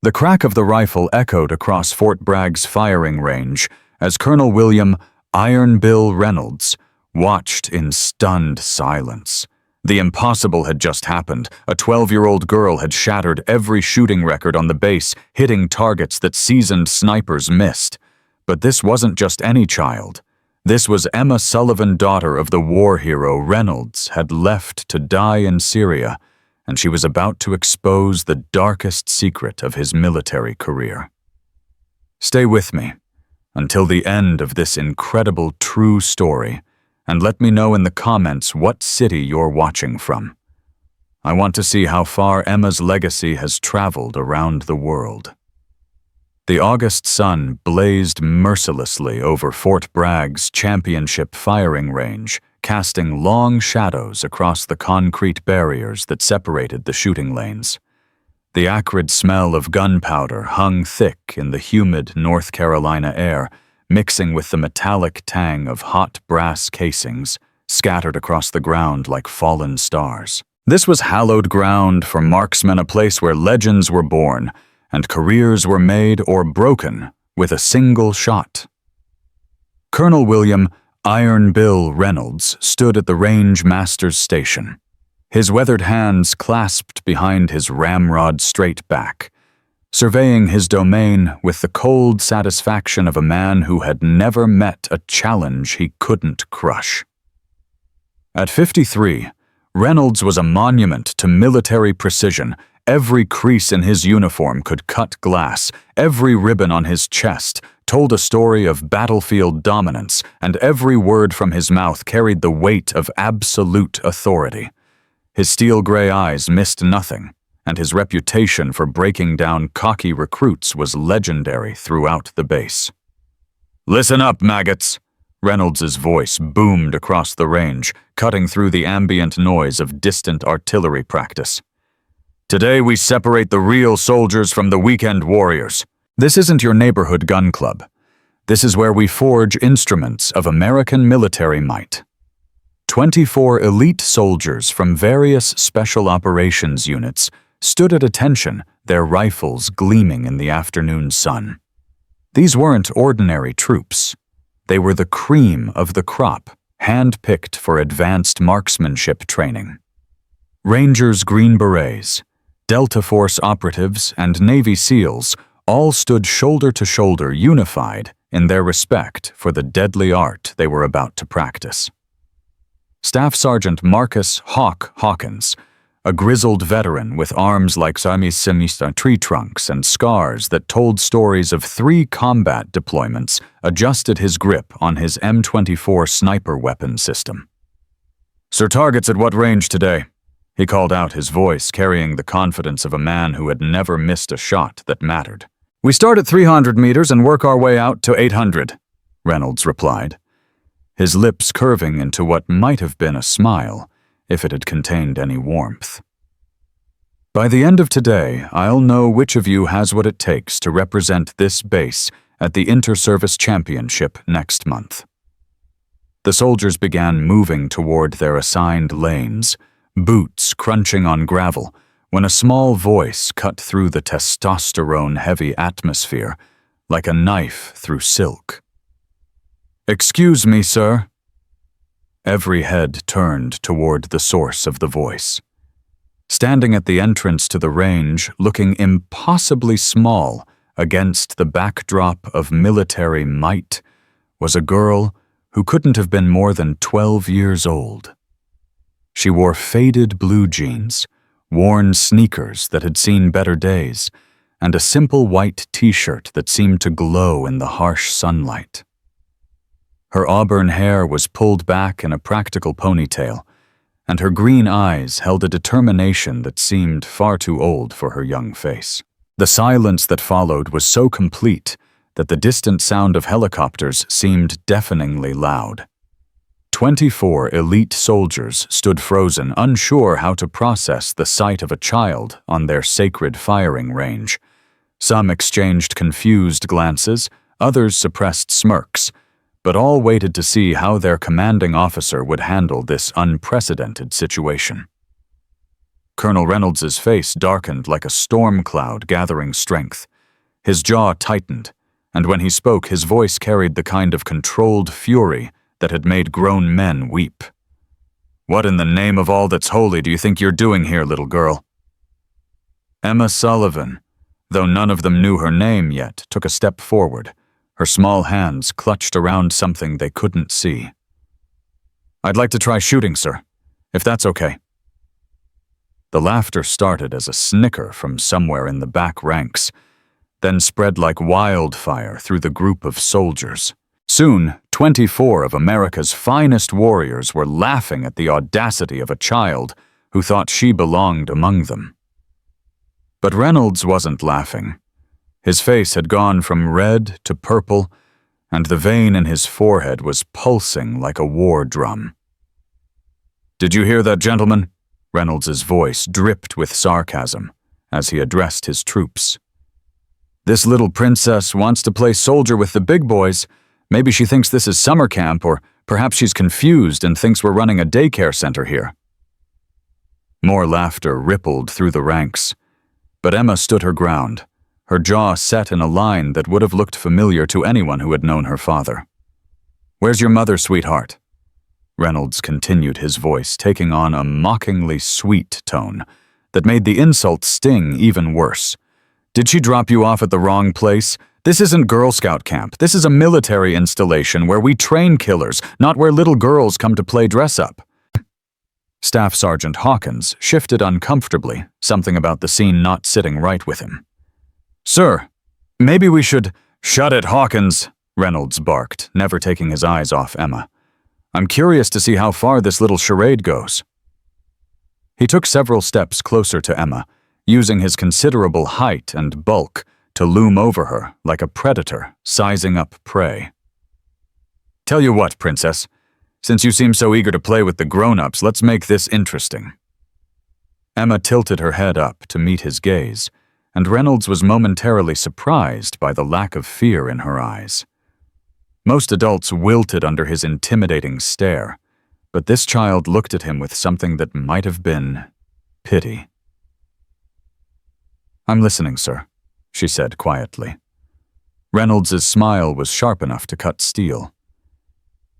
The crack of the rifle echoed across Fort Bragg's firing range as Colonel William "Iron Bill" Reynolds watched in stunned silence. The impossible had just happened. A 12-year-old girl had shattered every shooting record on the base, hitting targets that seasoned snipers missed. But this wasn't just any child. This was Emma Sullivan, daughter of the war hero Reynolds, had left to die in Syria, and she was about to expose the darkest secret of his military career. Stay with me until the end of this incredible true story, and let me know in the comments what city you're watching from. I want to see how far Emma's legacy has traveled around the world. The August sun blazed mercilessly over Fort Bragg's championship firing range, casting long shadows across the concrete barriers that separated the shooting lanes. The acrid smell of gunpowder hung thick in the humid North Carolina air, mixing with the metallic tang of hot brass casings scattered across the ground like fallen stars. This was hallowed ground for marksmen, a place where legends were born and careers were made or broken with a single shot. Colonel William "Iron Bill" Reynolds stood at the range master's station, his weathered hands clasped behind his ramrod straight back, surveying his domain with the cold satisfaction of a man who had never met a challenge he couldn't crush. At 53, Reynolds was a monument to military precision. Every crease in his uniform could cut glass, every ribbon on his chest told a story of battlefield dominance, and every word from his mouth carried the weight of absolute authority. His steel-gray eyes missed nothing, and his reputation for breaking down cocky recruits was legendary throughout the base. "Listen up, maggots!" Reynolds's voice boomed across the range, cutting through the ambient noise of distant artillery practice. "Today we separate the real soldiers from the weekend warriors. This isn't your neighborhood gun club. This is where we forge instruments of American military might." 24 elite soldiers from various special operations units stood at attention, their rifles gleaming in the afternoon sun. These weren't ordinary troops. They were the cream of the crop, hand-picked for advanced marksmanship training. Rangers, Green Berets, Delta Force operatives, and Navy SEALs all stood shoulder to shoulder, unified in their respect for the deadly art they were about to practice. Staff Sergeant Marcus "Hawk" Hawkins, a grizzled veteran with arms like Siamese tree trunks and scars that told stories of 3 combat deployments, adjusted his grip on his M24 sniper weapon system. "Sir, targets at what range today?" He called out, his voice carrying the confidence of a man who had never missed a shot that mattered. "We start at 300 meters and work our way out to 800, Reynolds replied, his lips curving into what might have been a smile if it had contained any warmth. "By the end of today, I'll know which of you has what it takes to represent this base at the Inter-Service Championship next month." The soldiers began moving toward their assigned lanes, boots crunching on gravel, when a small voice cut through the testosterone-heavy atmosphere like a knife through silk. "Excuse me, sir." Every head turned toward the source of the voice. Standing at the entrance to the range, looking impossibly small against the backdrop of military might, was a girl who couldn't have been more than 12 years old. She wore faded blue jeans, worn sneakers that had seen better days, and a simple white t-shirt that seemed to glow in the harsh sunlight. Her auburn hair was pulled back in a practical ponytail, and her green eyes held a determination that seemed far too old for her young face. The silence that followed was so complete that the distant sound of helicopters seemed deafeningly loud. 24 elite soldiers stood frozen, unsure how to process the sight of a child on their sacred firing range. Some exchanged confused glances, others suppressed smirks, but all waited to see how their commanding officer would handle this unprecedented situation. Colonel Reynolds's face darkened like a storm cloud gathering strength. His jaw tightened, and when he spoke, his voice carried the kind of controlled fury that had made grown men weep. "What in the name of all that's holy do you think you're doing here, little girl?" Emma Sullivan, though none of them knew her name yet, took a step forward, her small hands clutched around something they couldn't see. "I'd like to try shooting, sir, if that's okay." The laughter started as a snicker from somewhere in the back ranks, then spread like wildfire through the group of soldiers. Soon, 24 of America's finest warriors were laughing at the audacity of a child who thought she belonged among them. But Reynolds wasn't laughing. His face had gone from red to purple, and the vein in his forehead was pulsing like a war drum. "Did you hear that, gentlemen?" Reynolds's voice dripped with sarcasm as he addressed his troops. "This little princess wants to play soldier with the big boys. Maybe she thinks this is summer camp, or perhaps she's confused and thinks we're running a daycare center here." More laughter rippled through the ranks, but Emma stood her ground, her jaw set in a line that would have looked familiar to anyone who had known her father. "Where's your mother, sweetheart?" Reynolds continued, his voice taking on a mockingly sweet tone that made the insult sting even worse. "Did she drop you off at the wrong place? This isn't Girl Scout camp. This is a military installation where we train killers, not where little girls come to play dress-up." Staff Sergeant Hawkins shifted uncomfortably, something about the scene not sitting right with him. "Sir, maybe we should—" "Shut it, Hawkins," Reynolds barked, never taking his eyes off Emma. "I'm curious to see how far this little charade goes." He took several steps closer to Emma, using his considerable height and bulk to loom over her like a predator sizing up prey. "Tell you what, Princess, since you seem so eager to play with the grown-ups, let's make this interesting." Emma tilted her head up to meet his gaze, and Reynolds was momentarily surprised by the lack of fear in her eyes. Most adults wilted under his intimidating stare, but this child looked at him with something that might have been pity. "I'm listening, sir," she said quietly. Reynolds's smile was sharp enough to cut steel.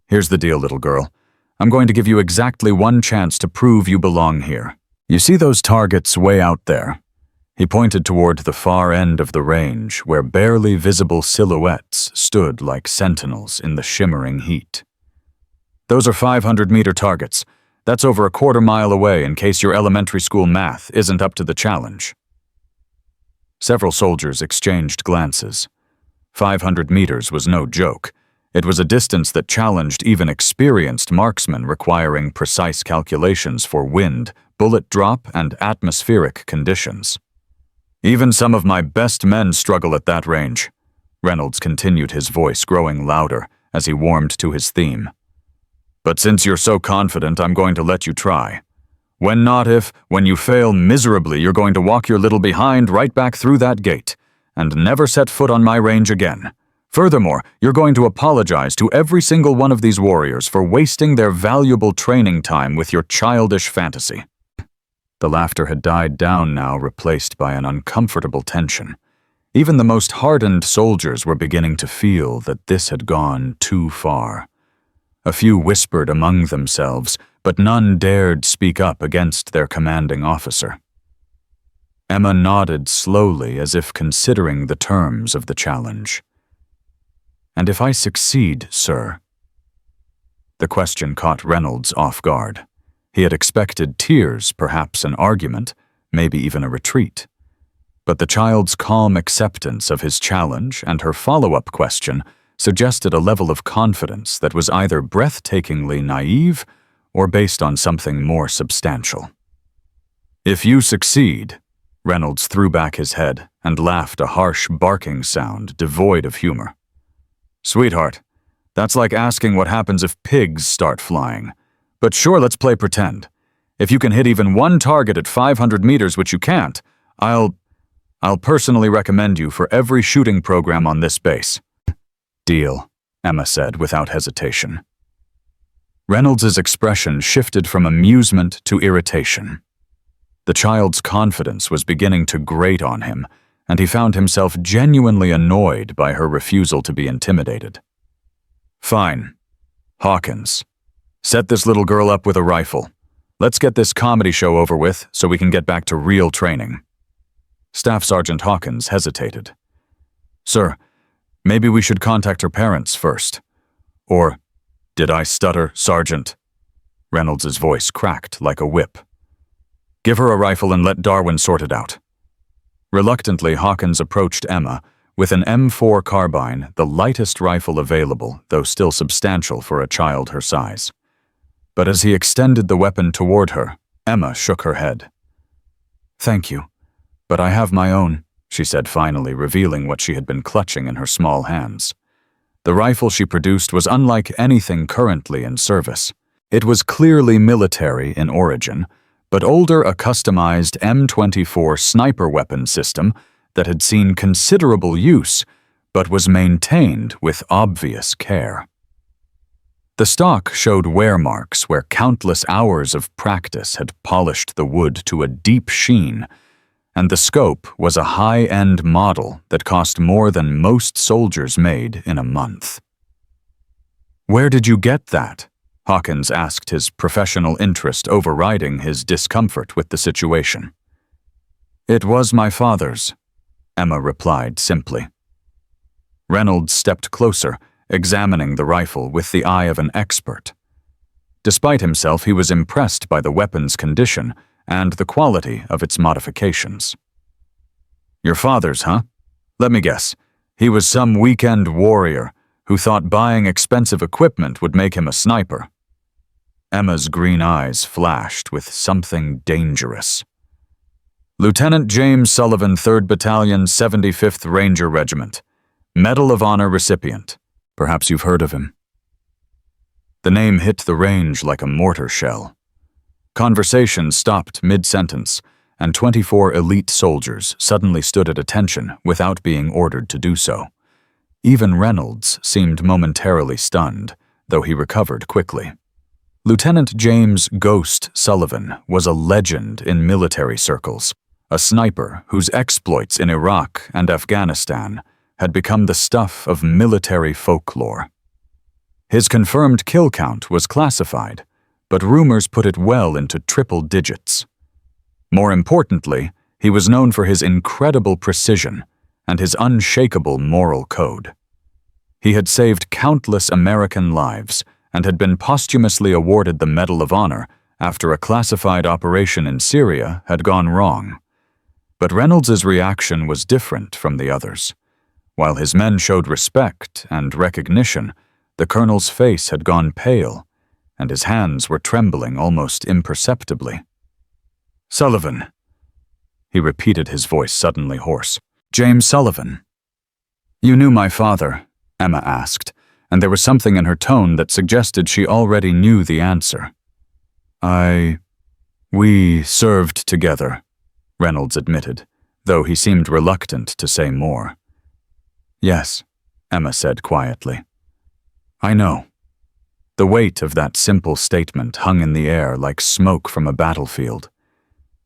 "Here's the deal, little girl. I'm going to give you exactly one chance to prove you belong here. You see those targets way out there?" He pointed toward the far end of the range, where barely visible silhouettes stood like sentinels in the shimmering heat. "Those are 500-meter targets. That's over a quarter-mile away in case your elementary school math isn't up to the challenge." Several soldiers exchanged glances. 500 meters was no joke. It was a distance that challenged even experienced marksmen, requiring precise calculations for wind, bullet drop, and atmospheric conditions. "Even some of my best men struggle at that range," Reynolds continued, his voice growing louder as he warmed to his theme. "But since you're so confident, I'm going to let you try. When you fail miserably, you're going to walk your little behind right back through that gate and never set foot on my range again. Furthermore, you're going to apologize to every single one of these warriors for wasting their valuable training time with your childish fantasy." The laughter had died down now, replaced by an uncomfortable tension. Even the most hardened soldiers were beginning to feel that this had gone too far. A few whispered among themselves, but none dared speak up against their commanding officer. Emma nodded slowly, as if considering the terms of the challenge. "And if I succeed, sir?" The question caught Reynolds off guard. He had expected tears, perhaps an argument, maybe even a retreat. But the child's calm acceptance of his challenge and her follow-up question suggested a level of confidence that was either breathtakingly naive or based on something more substantial. "If you succeed," Reynolds threw back his head and laughed, a harsh barking sound devoid of humor. "Sweetheart, that's like asking what happens if pigs start flying. But sure, let's play pretend. If you can hit even one target at 500 meters, which you can't, I'll personally recommend you for every shooting program on this base." "Deal," Emma said without hesitation. Reynolds's expression shifted from amusement to irritation. The child's confidence was beginning to grate on him, and he found himself genuinely annoyed by her refusal to be intimidated. "Fine. Hawkins, set this little girl up with a rifle. Let's get this comedy show over with so we can get back to real training." Staff Sergeant Hawkins hesitated. "Sir, maybe we should contact her parents first." Or, "Did I stutter, Sergeant?" Reynolds' voice cracked like a whip. "Give her a rifle and let Darwin sort it out." Reluctantly, Hawkins approached Emma with an M4 carbine, the lightest rifle available, though still substantial for a child her size. But as he extended the weapon toward her, Emma shook her head. "Thank you, but I have my own," she said finally, revealing what she had been clutching in her small hands. The rifle she produced was unlike anything currently in service. It was clearly military in origin, but older a customized M24 sniper weapon system that had seen considerable use, but was maintained with obvious care. The stock showed wear marks where countless hours of practice had polished the wood to a deep sheen, and the scope was a high-end model that cost more than most soldiers made in a month. "Where did you get that?" Hawkins asked, his professional interest overriding his discomfort with the situation. "It was my father's," Emma replied simply. Reynolds stepped closer, examining the rifle with the eye of an expert. Despite himself, he was impressed by the weapon's condition and the quality of its modifications. "Your father's, huh? Let me guess. He was some weekend warrior who thought buying expensive equipment would make him a sniper." Emma's green eyes flashed with something dangerous. "Lieutenant James Sullivan, 3rd Battalion, 75th Ranger Regiment. Medal of Honor recipient. Perhaps you've heard of him." The name hit the range like a mortar shell. Conversation stopped mid-sentence, and 24 elite soldiers suddenly stood at attention without being ordered to do so. Even Reynolds seemed momentarily stunned, though he recovered quickly. Lieutenant James "Ghost" Sullivan was a legend in military circles, a sniper whose exploits in Iraq and Afghanistan had become the stuff of military folklore. His confirmed kill count was classified, but rumors put it well into triple digits. More importantly, he was known for his incredible precision and his unshakable moral code. He had saved countless American lives and had been posthumously awarded the Medal of Honor after a classified operation in Syria had gone wrong. But Reynolds's reaction was different from the others. While his men showed respect and recognition, the colonel's face had gone pale, and his hands were trembling almost imperceptibly. "Sullivan," he repeated, his voice suddenly hoarse. "James Sullivan." "You knew my father?" Emma asked, and there was something in her tone that suggested she already knew the answer. We served together," Reynolds admitted, though he seemed reluctant to say more. "Yes," Emma said quietly. "I know." The weight of that simple statement hung in the air like smoke from a battlefield.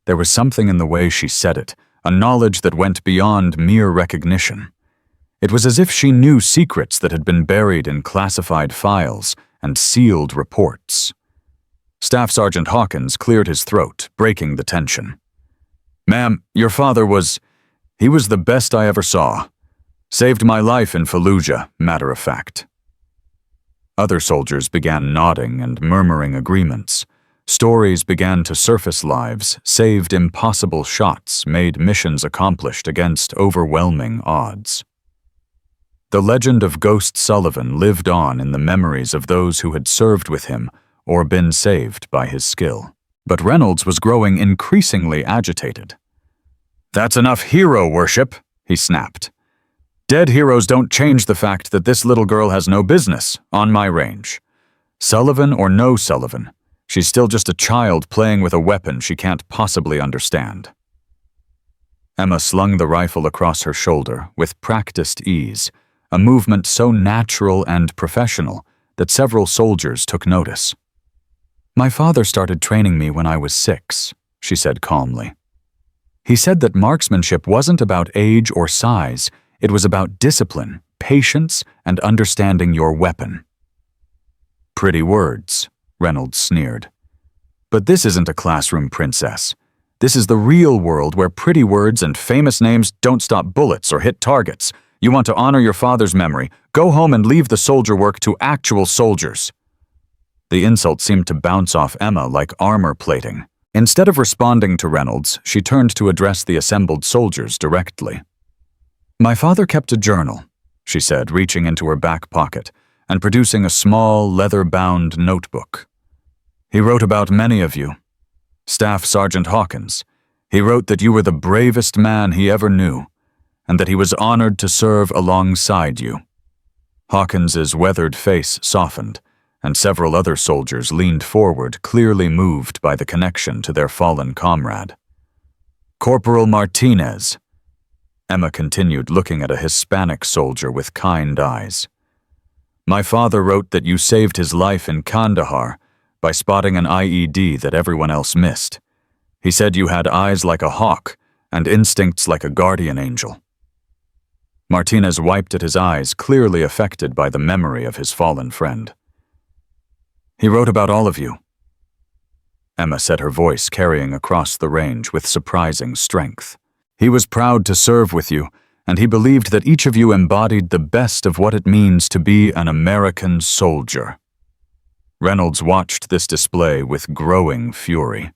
There was something in the way she said it, a knowledge that went beyond mere recognition. It was as if she knew secrets that had been buried in classified files and sealed reports. Staff Sergeant Hawkins cleared his throat, breaking the tension. "Ma'am, your father he was the best I ever saw. Saved my life in Fallujah, matter of fact." Other soldiers began nodding and murmuring agreements. Stories began to surface. Lives saved, impossible shots made missions accomplished against overwhelming odds. The legend of Ghost Sullivan lived on in the memories of those who had served with him or been saved by his skill. But Reynolds was growing increasingly agitated. "That's enough hero worship," he snapped. "Dead heroes don't change the fact that this little girl has no business on my range. Sullivan or no Sullivan, she's still just a child playing with a weapon she can't possibly understand." Emma slung the rifle across her shoulder with practiced ease, a movement so natural and professional that several soldiers took notice. "My father started training me when I was 6, she said calmly. He said that marksmanship wasn't about age or size, it was about discipline, patience, and understanding your weapon. Pretty words, Reynolds sneered. But this isn't a classroom, princess. This is the real world where pretty words and famous names don't stop bullets or hit targets. You want to honor your father's memory, go home and leave the soldier work to actual soldiers. The insult seemed to bounce off Emma like armor plating. Instead of responding to Reynolds, she turned to address the assembled soldiers directly. My father kept a journal, she said, reaching into her back pocket and producing a small, leather-bound notebook. He wrote about many of you. Staff Sergeant Hawkins. He wrote that you were the bravest man he ever knew, and that he was honored to serve alongside you. Hawkins's weathered face softened, and several other soldiers leaned forward, clearly moved by the connection to their fallen comrade. Corporal Martinez. Emma continued, looking at a Hispanic soldier with kind eyes. My father wrote that you saved his life in Kandahar by spotting an IED that everyone else missed. He said you had eyes like a hawk and instincts like a guardian angel. Martinez wiped at his eyes, clearly affected by the memory of his fallen friend. He wrote about all of you. Emma said, her voice carrying across the range with surprising strength. He was proud to serve with you, and he believed that each of you embodied the best of what it means to be an American soldier. Reynolds watched this display with growing fury.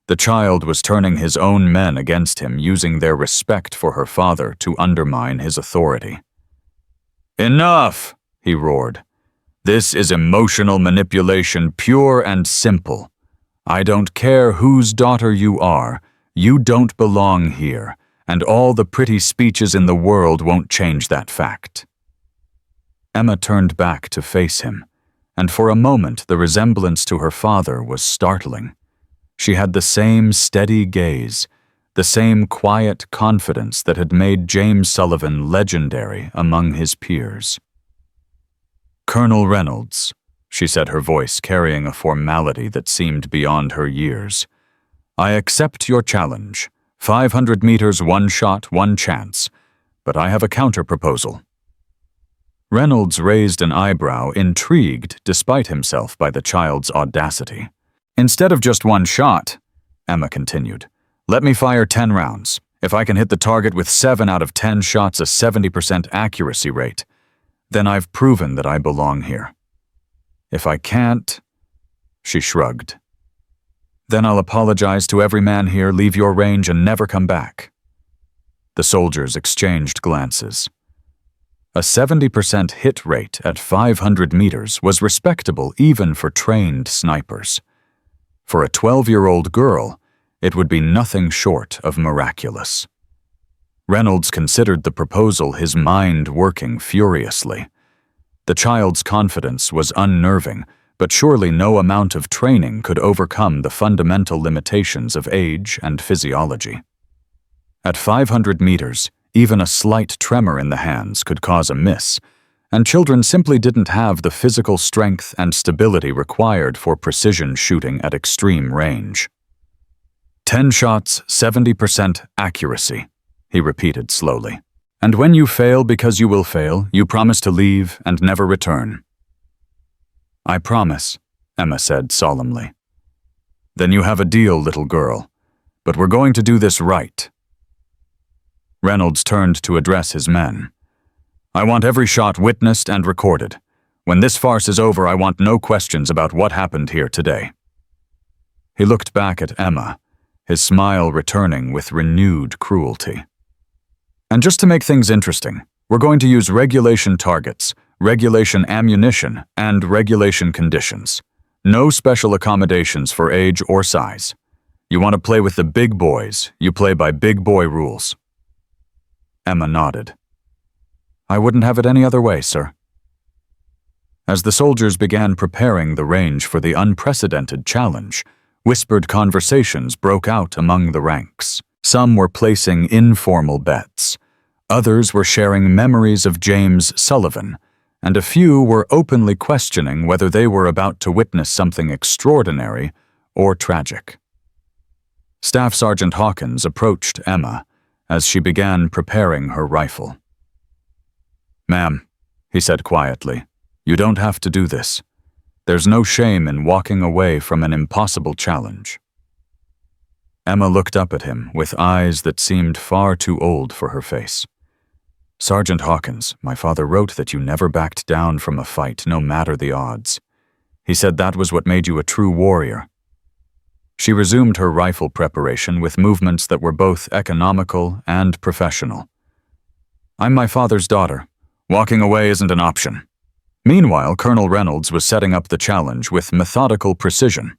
The child was turning his own men against him, using their respect for her father to undermine his authority. Enough, he roared. This is emotional manipulation, pure and simple. I don't care whose daughter you are, you don't belong here, and all the pretty speeches in the world won't change that fact. Emma turned back to face him, and for a moment the resemblance to her father was startling. She had the same steady gaze, the same quiet confidence that had made James Sullivan legendary among his peers. Colonel Reynolds, she said, her voice carrying a formality that seemed beyond her years. I accept your challenge. 500 meters, one shot, one chance. But I have a counter-proposal. Reynolds raised an eyebrow, intrigued despite himself by the child's audacity. Instead of just one shot, Emma continued, let me fire 10 rounds. If I can hit the target with 7 out of 10 shots, a 70% accuracy rate, then I've proven that I belong here. If I can't, she shrugged. Then I'll apologize to every man here, leave your range, and never come back. The soldiers exchanged glances. A 70% hit rate at 500 meters was respectable even for trained snipers. For a 12-year-old girl, it would be nothing short of miraculous. Reynolds considered the proposal, his mind working furiously. The child's confidence was unnerving, but surely no amount of training could overcome the fundamental limitations of age and physiology. At 500 meters, even a slight tremor in the hands could cause a miss, and children simply didn't have the physical strength and stability required for precision shooting at extreme range. 10 shots, 70% accuracy, he repeated slowly. And when you fail, because you will fail, you promise to leave and never return. I promise, Emma said solemnly. Then you have a deal, little girl. But we're going to do this right. Reynolds turned to address his men. I want every shot witnessed and recorded. When this farce is over, I want no questions about what happened here today. He looked back at Emma, his smile returning with renewed cruelty. And just to make things interesting, we're going to use regulation targets, regulation ammunition, and regulation conditions. No special accommodations for age or size. You want to play with the big boys, you play by big boy rules. Emma nodded. I wouldn't have it any other way, sir. As the soldiers began preparing the range for the unprecedented challenge, whispered conversations broke out among the ranks. Some were placing informal bets. Others were sharing memories of James Sullivan, and a few were openly questioning whether they were about to witness something extraordinary or tragic. Staff Sergeant Hawkins approached Emma as she began preparing her rifle. "Ma'am," he said quietly, "you don't have to do this. There's no shame in walking away from an impossible challenge." Emma looked up at him with eyes that seemed far too old for her face. "Sergeant Hawkins, my father wrote that you never backed down from a fight, no matter the odds. He said that was what made you a true warrior." She resumed her rifle preparation with movements that were both economical and professional. "I'm my father's daughter. Walking away isn't an option." Meanwhile, Colonel Reynolds was setting up the challenge with methodical precision.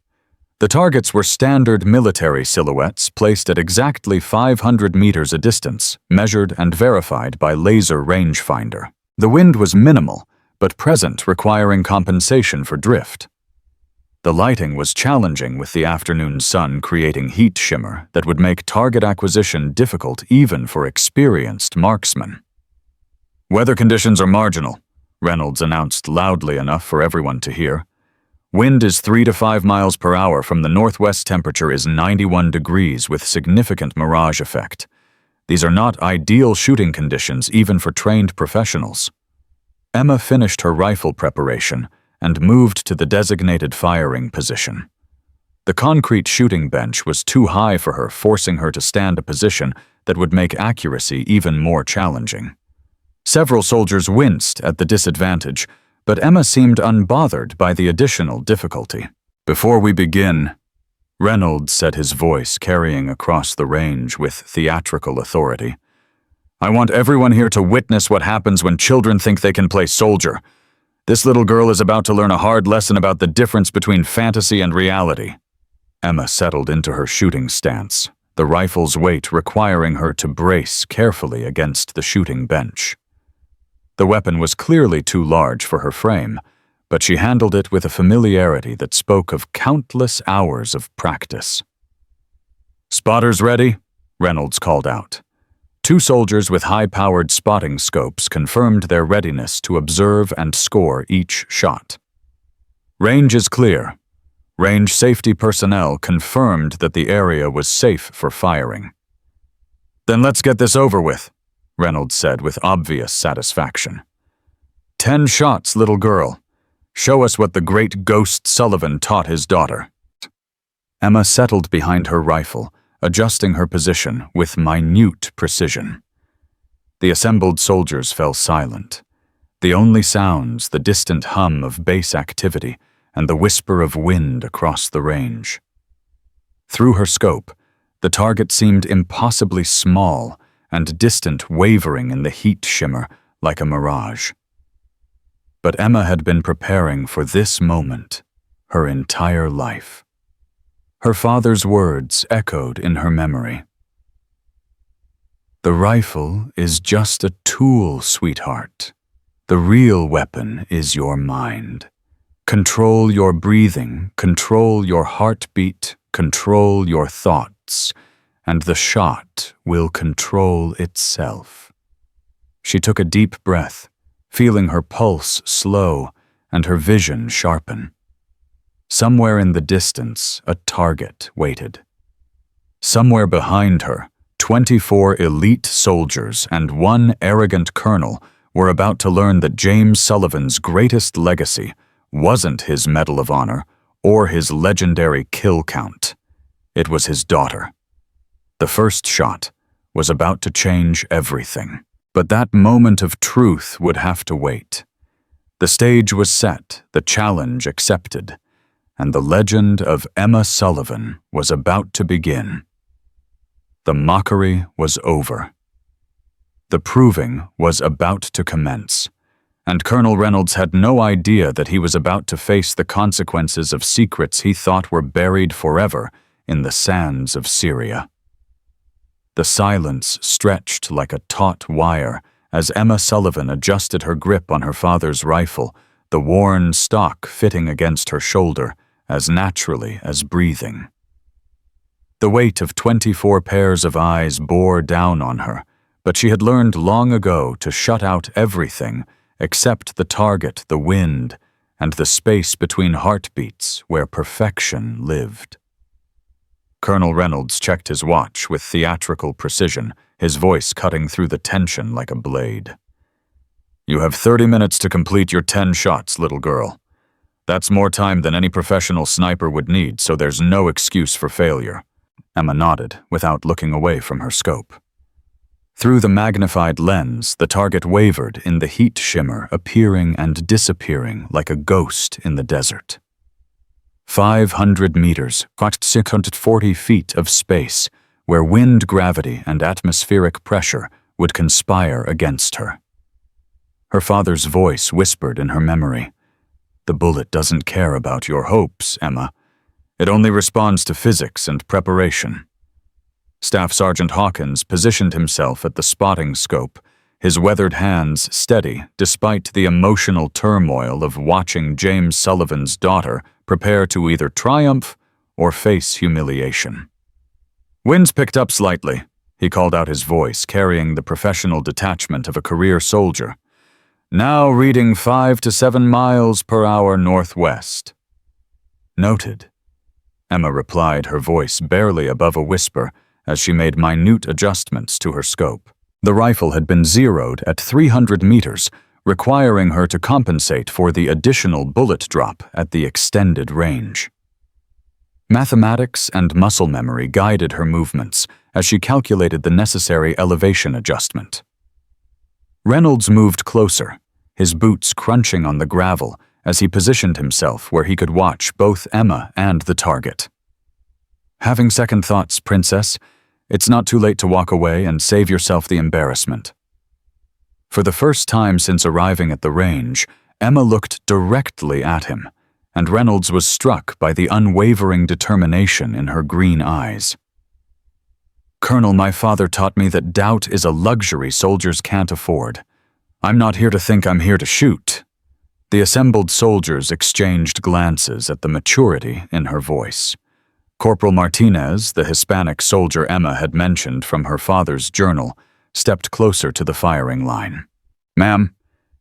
The targets were standard military silhouettes placed at exactly 500 meters a distance, measured and verified by laser rangefinder. The wind was minimal, but present, requiring compensation for drift. The lighting was challenging, with the afternoon sun creating heat shimmer that would make target acquisition difficult even for experienced marksmen. "Weather conditions are marginal," Reynolds announced loudly enough for everyone to hear. "Wind is 3 to 5 miles per hour from the northwest. Temperature is 91 degrees with significant mirage effect. These are not ideal shooting conditions even for trained professionals." Emma finished her rifle preparation and moved to the designated firing position. The concrete shooting bench was too high for her, forcing her to stand a position that would make accuracy even more challenging. Several soldiers winced at the disadvantage, but Emma seemed unbothered by the additional difficulty. "Before we begin," Reynolds said, his voice carrying across the range with theatrical authority, "I want everyone here to witness what happens when children think they can play soldier. This little girl is about to learn a hard lesson about the difference between fantasy and reality." Emma settled into her shooting stance, the rifle's weight requiring her to brace carefully against the shooting bench. The weapon was clearly too large for her frame, but she handled it with a familiarity that spoke of countless hours of practice. "Spotters ready?" Reynolds called out. 2 soldiers with high-powered spotting scopes confirmed their readiness to observe and score each shot. "Range is clear." Range safety personnel confirmed that the area was safe for firing. "Then let's get this over with," Reynolds said with obvious satisfaction. 10 shots, little girl. Show us what the great Ghost Sullivan taught his daughter." Emma settled behind her rifle, adjusting her position with minute precision. The assembled soldiers fell silent. The only sounds, the distant hum of base activity and the whisper of wind across the range. Through her scope, the target seemed impossibly small and distant, wavering in the heat shimmer like a mirage. But Emma had been preparing for this moment her entire life. Her father's words echoed in her memory. "The rifle is just a tool, sweetheart. The real weapon is your mind. Control your breathing, control your heartbeat, control your thoughts, and the shot will control itself." She took a deep breath, feeling her pulse slow and her vision sharpen. Somewhere in the distance, a target waited. Somewhere behind her, 24 elite soldiers and 1 arrogant colonel were about to learn that James Sullivan's greatest legacy wasn't his Medal of Honor or his legendary kill count. It was his daughter. The first shot was about to change everything. But that moment of truth would have to wait. The stage was set, the challenge accepted, and the legend of Emma Sullivan was about to begin. The mockery was over. The proving was about to commence, and Colonel Reynolds had no idea that he was about to face the consequences of secrets he thought were buried forever in the sands of Syria. The silence stretched like a taut wire as Emma Sullivan adjusted her grip on her father's rifle, the worn stock fitting against her shoulder as naturally as breathing. The weight of 24 pairs of eyes bore down on her, but she had learned long ago to shut out everything except the target, the wind, and the space between heartbeats where perfection lived. Colonel Reynolds checked his watch with theatrical precision, his voice cutting through the tension like a blade. "You have 30 minutes to complete your 10 shots, little girl. That's more time than any professional sniper would need, so there's no excuse for failure." Emma nodded, without looking away from her scope. Through the magnified lens, the target wavered in the heat shimmer, appearing and disappearing like a ghost in the desert. 500 meters, 640 feet of space, where wind, gravity, and atmospheric pressure would conspire against her. Her father's voice whispered in her memory, "The bullet doesn't care about your hopes, Emma. It only responds to physics and preparation." Staff Sergeant Hawkins positioned himself at the spotting scope, his weathered hands steady despite the emotional turmoil of watching James Sullivan's daughter prepare to either triumph or face humiliation. "Winds picked up slightly," he called out, his voice carrying the professional detachment of a career soldier. "Now reading 5 to 7 miles per hour northwest." "Noted," Emma replied, her voice barely above a whisper as she made minute adjustments to her scope. The rifle had been zeroed at 300 meters, requiring her to compensate for the additional bullet drop at the extended range. Mathematics and muscle memory guided her movements as she calculated the necessary elevation adjustment. Reynolds moved closer, his boots crunching on the gravel as he positioned himself where he could watch both Emma and the target. "Having second thoughts, Princess? It's not too late to walk away and save yourself the embarrassment." For the first time since arriving at the range, Emma looked directly at him, and Reynolds was struck by the unwavering determination in her green eyes. "Colonel, my father taught me that doubt is a luxury soldiers can't afford. I'm not here to think, I'm here to shoot." The assembled soldiers exchanged glances at the maturity in her voice. Corporal Martinez, the Hispanic soldier Emma had mentioned from her father's journal, stepped closer to the firing line. "Ma'am,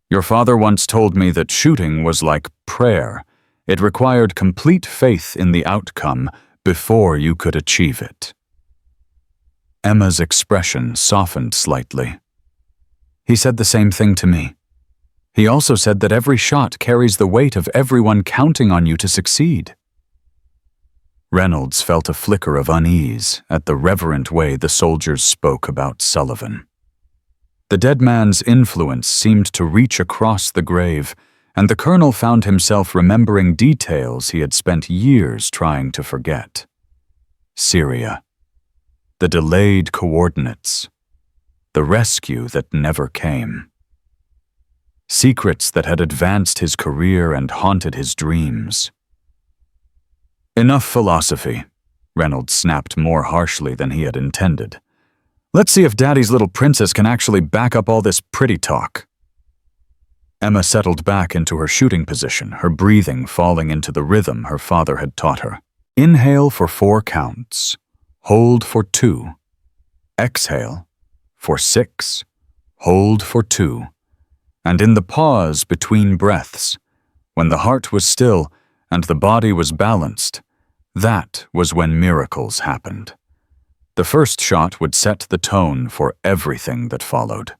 your father once told me that shooting was like prayer. It required complete faith in the outcome before you could achieve it." Emma's expression softened slightly. "He said the same thing to me. He also said that every shot carries the weight of everyone counting on you to succeed." Reynolds felt a flicker of unease at the reverent way the soldiers spoke about Sullivan. The dead man's influence seemed to reach across the grave, and the colonel found himself remembering details he had spent years trying to forget. Syria. The delayed coordinates. The rescue that never came. Secrets that had advanced his career and haunted his dreams. "Enough philosophy," Reynolds snapped more harshly than he had intended. "Let's see if Daddy's little princess can actually back up all this pretty talk." Emma settled back into her shooting position, her breathing falling into the rhythm her father had taught her. Inhale for 4 counts. Hold for 2. Exhale for 6. Hold for 2. And in the pause between breaths, when the heart was still and the body was balanced, that was when miracles happened. The first shot would set the tone for everything that followed.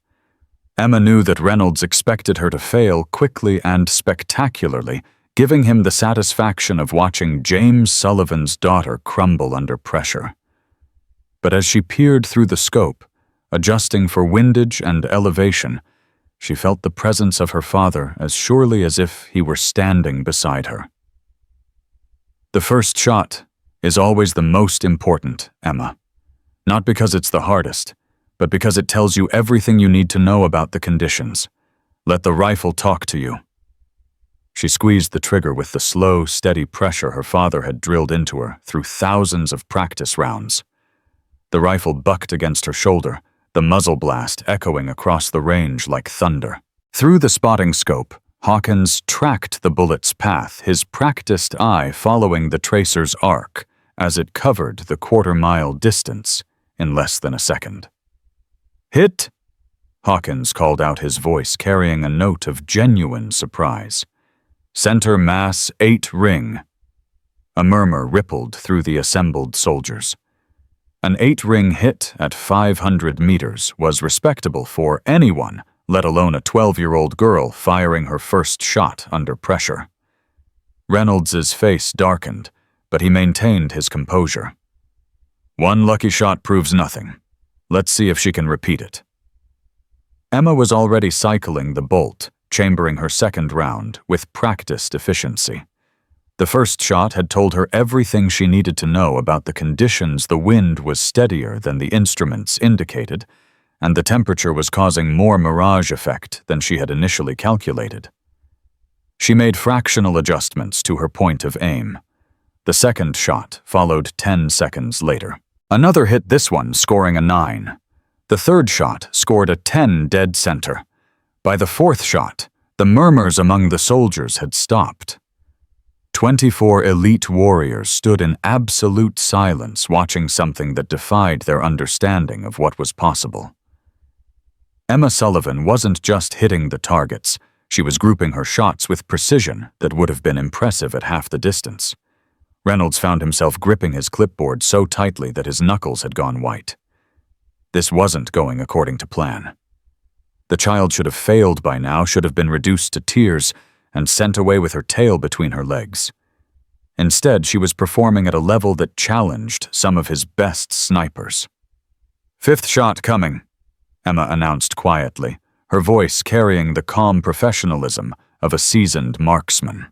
Emma knew that Reynolds expected her to fail quickly and spectacularly, giving him the satisfaction of watching James Sullivan's daughter crumble under pressure. But as she peered through the scope, adjusting for windage and elevation, she felt the presence of her father as surely as if he were standing beside her. "The first shot is always the most important, Emma. Not because it's the hardest, but because it tells you everything you need to know about the conditions. Let the rifle talk to you." She squeezed the trigger with the slow, steady pressure her father had drilled into her through thousands of practice rounds. The rifle bucked against her shoulder, the muzzle blast echoing across the range like thunder. Through the spotting scope, Hawkins tracked the bullet's path, his practiced eye following the tracer's arc as it covered the quarter-mile distance in less than a second. "Hit!" Hawkins called out, his voice carrying a note of genuine surprise. "Center mass 8 ring." A murmur rippled through the assembled soldiers. An 8-ring hit at 500 meters was respectable for anyone, let alone a 12-year-old girl firing her first shot under pressure. Reynolds's face darkened, but he maintained his composure. One lucky shot proves nothing. Let's see if she can repeat it. Emma was already cycling the bolt, chambering her second round with practiced efficiency. The first shot had told her everything she needed to know about the conditions. The wind was steadier than the instruments indicated, and the temperature was causing more mirage effect than she had initially calculated. She made fractional adjustments to her point of aim. The second shot followed 10 seconds later. Another hit, this one scoring a 9. The third shot scored a 10 dead center. By the fourth shot, the murmurs among the soldiers had stopped. 24 elite warriors stood in absolute silence watching something that defied their understanding of what was possible. Emma Sullivan wasn't just hitting the targets, she was grouping her shots with precision that would have been impressive at half the distance. Reynolds found himself gripping his clipboard so tightly that his knuckles had gone white. This wasn't going according to plan. The child should have failed by now, should have been reduced to tears, and sent away with her tail between her legs. Instead, she was performing at a level that challenged some of his best snipers. "Fifth shot coming," Emma announced quietly, her voice carrying the calm professionalism of a seasoned marksman.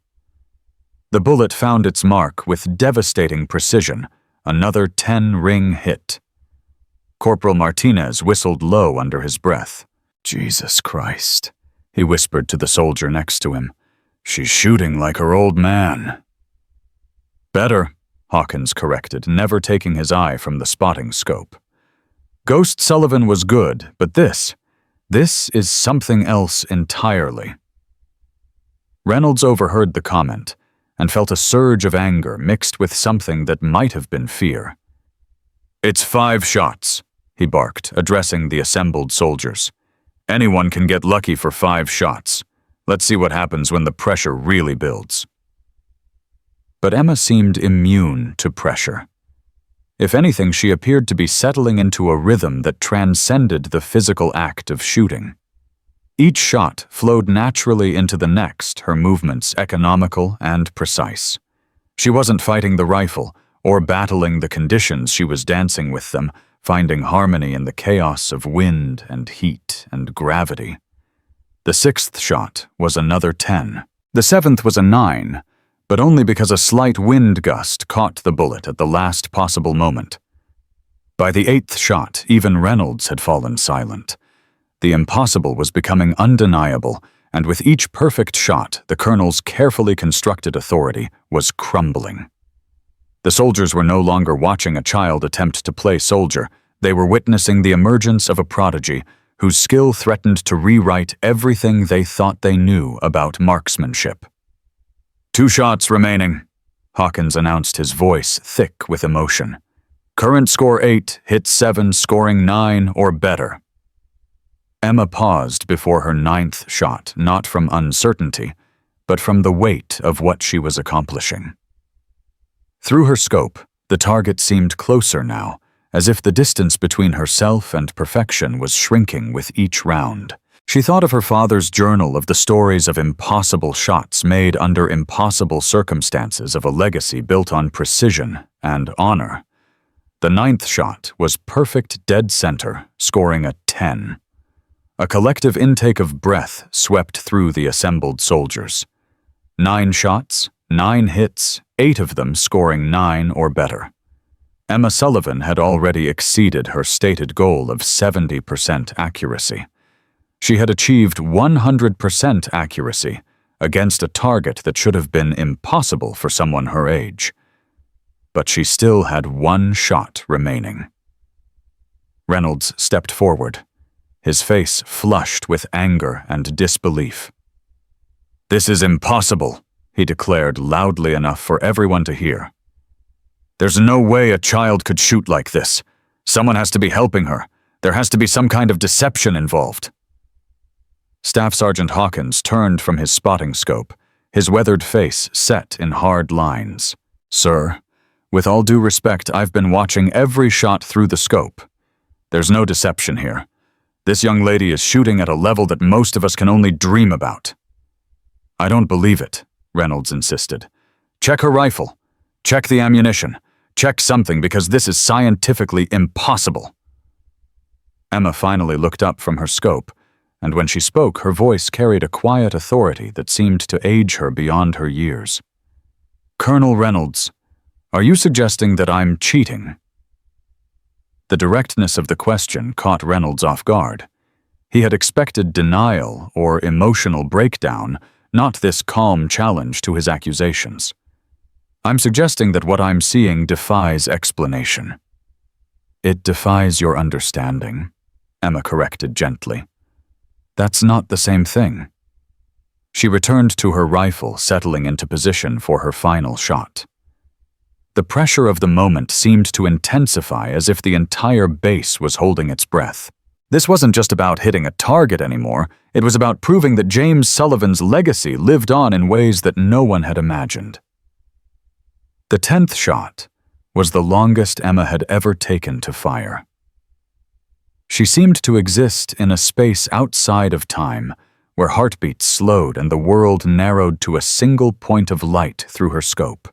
The bullet found its mark with devastating precision, another 10-ring hit. Corporal Martinez whistled low under his breath. "Jesus Christ," he whispered to the soldier next to him. "She's shooting like her old man." "Better," Hawkins corrected, never taking his eye from the spotting scope. Ghost Sullivan was good, but this is something else entirely. Reynolds overheard the comment and felt a surge of anger mixed with something that might have been fear. "It's 5 shots," he barked, addressing the assembled soldiers. "Anyone can get lucky for 5 shots. Let's see what happens when the pressure really builds." But Emma seemed immune to pressure. If anything, she appeared to be settling into a rhythm that transcended the physical act of shooting. Each shot flowed naturally into the next, her movements economical and precise. She wasn't fighting the rifle or battling the conditions, she was dancing with them, finding harmony in the chaos of wind and heat and gravity. The 6th shot was another 10. The 7th was a 9, but only because a slight wind gust caught the bullet at the last possible moment. By the 8th shot, even Reynolds had fallen silent. The impossible was becoming undeniable, and with each perfect shot, the colonel's carefully constructed authority was crumbling. The soldiers were no longer watching a child attempt to play soldier. They were witnessing the emergence of a prodigy whose skill threatened to rewrite everything they thought they knew about marksmanship. 2 shots remaining, Hawkins announced, his voice thick with emotion. Current score 8, hit 7, scoring 9 or better. Emma paused before her 9th shot, not from uncertainty, but from the weight of what she was accomplishing. Through her scope, the target seemed closer now, as if the distance between herself and perfection was shrinking with each round. She thought of her father's journal, of the stories of impossible shots made under impossible circumstances, of a legacy built on precision and honor. The 9th shot was perfect dead center, scoring a 10. A collective intake of breath swept through the assembled soldiers. 9 shots, 9 hits, 8 of them scoring 9 or better. Emma Sullivan had already exceeded her stated goal of 70% accuracy. She had achieved 100% accuracy against a target that should have been impossible for someone her age. But she still had 1 shot remaining. Reynolds stepped forward, his face flushed with anger and disbelief. "This is impossible," he declared loudly enough for everyone to hear. "There's no way a child could shoot like this. Someone has to be helping her. There has to be some kind of deception involved." Staff Sergeant Hawkins turned from his spotting scope, his weathered face set in hard lines. Sir, with all due respect, I've been watching every shot through the scope. There's no deception here. This young lady is shooting at a level that most of us can only dream about. I don't believe it, Reynolds insisted. Check her rifle. Check the ammunition. Check something, because this is scientifically impossible. Emma finally looked up from her scope, and when she spoke, her voice carried a quiet authority that seemed to age her beyond her years. Colonel Reynolds, are you suggesting that I'm cheating? The directness of the question caught Reynolds off guard. He had expected denial or emotional breakdown, not this calm challenge to his accusations. I'm suggesting that what I'm seeing defies explanation. It defies your understanding, Emma corrected gently. That's not the same thing. She returned to her rifle, settling into position for her final shot. The pressure of the moment seemed to intensify, as if the entire base was holding its breath. This wasn't just about hitting a target anymore, it was about proving that James Sullivan's legacy lived on in ways that no one had imagined. The 10th shot was the longest Emma had ever taken to fire. She seemed to exist in a space outside of time, where heartbeats slowed and the world narrowed to a single point of light through her scope.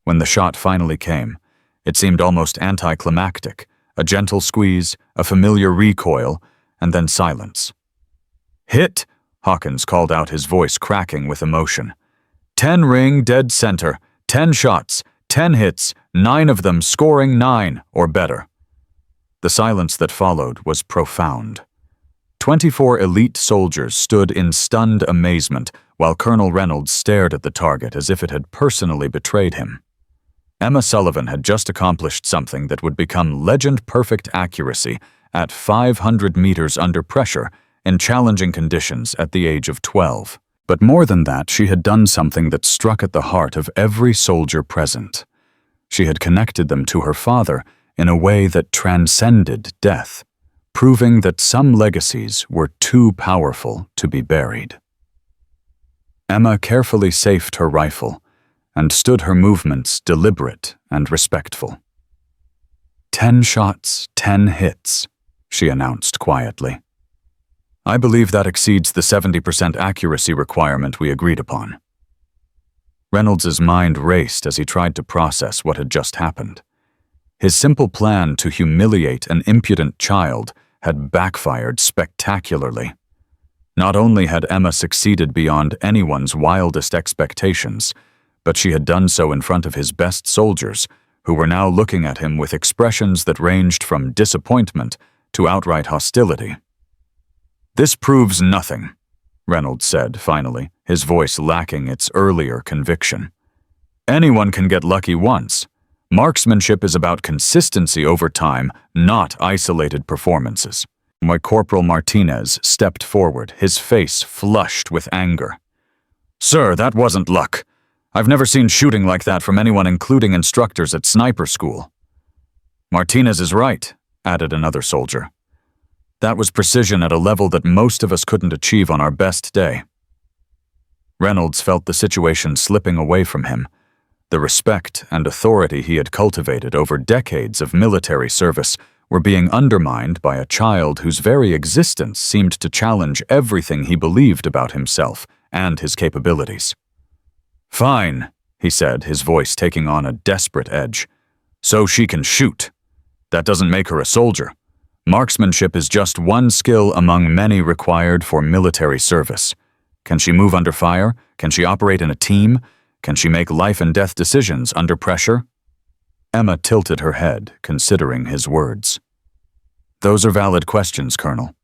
When the shot finally came, it seemed almost anticlimactic, a gentle squeeze, a familiar recoil, and then silence. Hit, Hawkins called out, his voice cracking with emotion. 10 ring, dead center, 10 shots, 10 hits, 9 of them scoring 9 or better. The silence that followed was profound. 24 elite soldiers stood in stunned amazement while Colonel Reynolds stared at the target as if it had personally betrayed him. Emma Sullivan had just accomplished something that would become legend-perfect accuracy at 500 meters under pressure in challenging conditions at the age of 12. But more than that, she had done something that struck at the heart of every soldier present. She had connected them to her father in a way that transcended death, proving that some legacies were too powerful to be buried. Emma carefully safed her rifle and stood her movements deliberate and respectful. 10 shots, 10 hits, she announced quietly. I believe that exceeds the 70% accuracy requirement we agreed upon. Reynolds's mind raced as he tried to process what had just happened. His simple plan to humiliate an impudent child had backfired spectacularly. Not only had Emma succeeded beyond anyone's wildest expectations, but she had done so in front of his best soldiers, who were now looking at him with expressions that ranged from disappointment to outright hostility. This proves nothing, Reynolds said finally, his voice lacking its earlier conviction. Anyone can get lucky once. Marksmanship is about consistency over time, not isolated performances. Corporal Martinez stepped forward, his face flushed with anger. Sir, that wasn't luck. I've never seen shooting like that from anyone, including instructors at sniper school. Martinez is right, added another soldier. That was precision at a level that most of us couldn't achieve on our best day. Reynolds felt the situation slipping away from him. The respect and authority he had cultivated over decades of military service were being undermined by a child whose very existence seemed to challenge everything he believed about himself and his capabilities. Fine, he said, his voice taking on a desperate edge. So she can shoot. That doesn't make her a soldier. Marksmanship is just one skill among many required for military service. Can she move under fire? Can she operate in a team? Can she make life-and-death decisions under pressure? Emma tilted her head, considering his words. Those are valid questions, Colonel.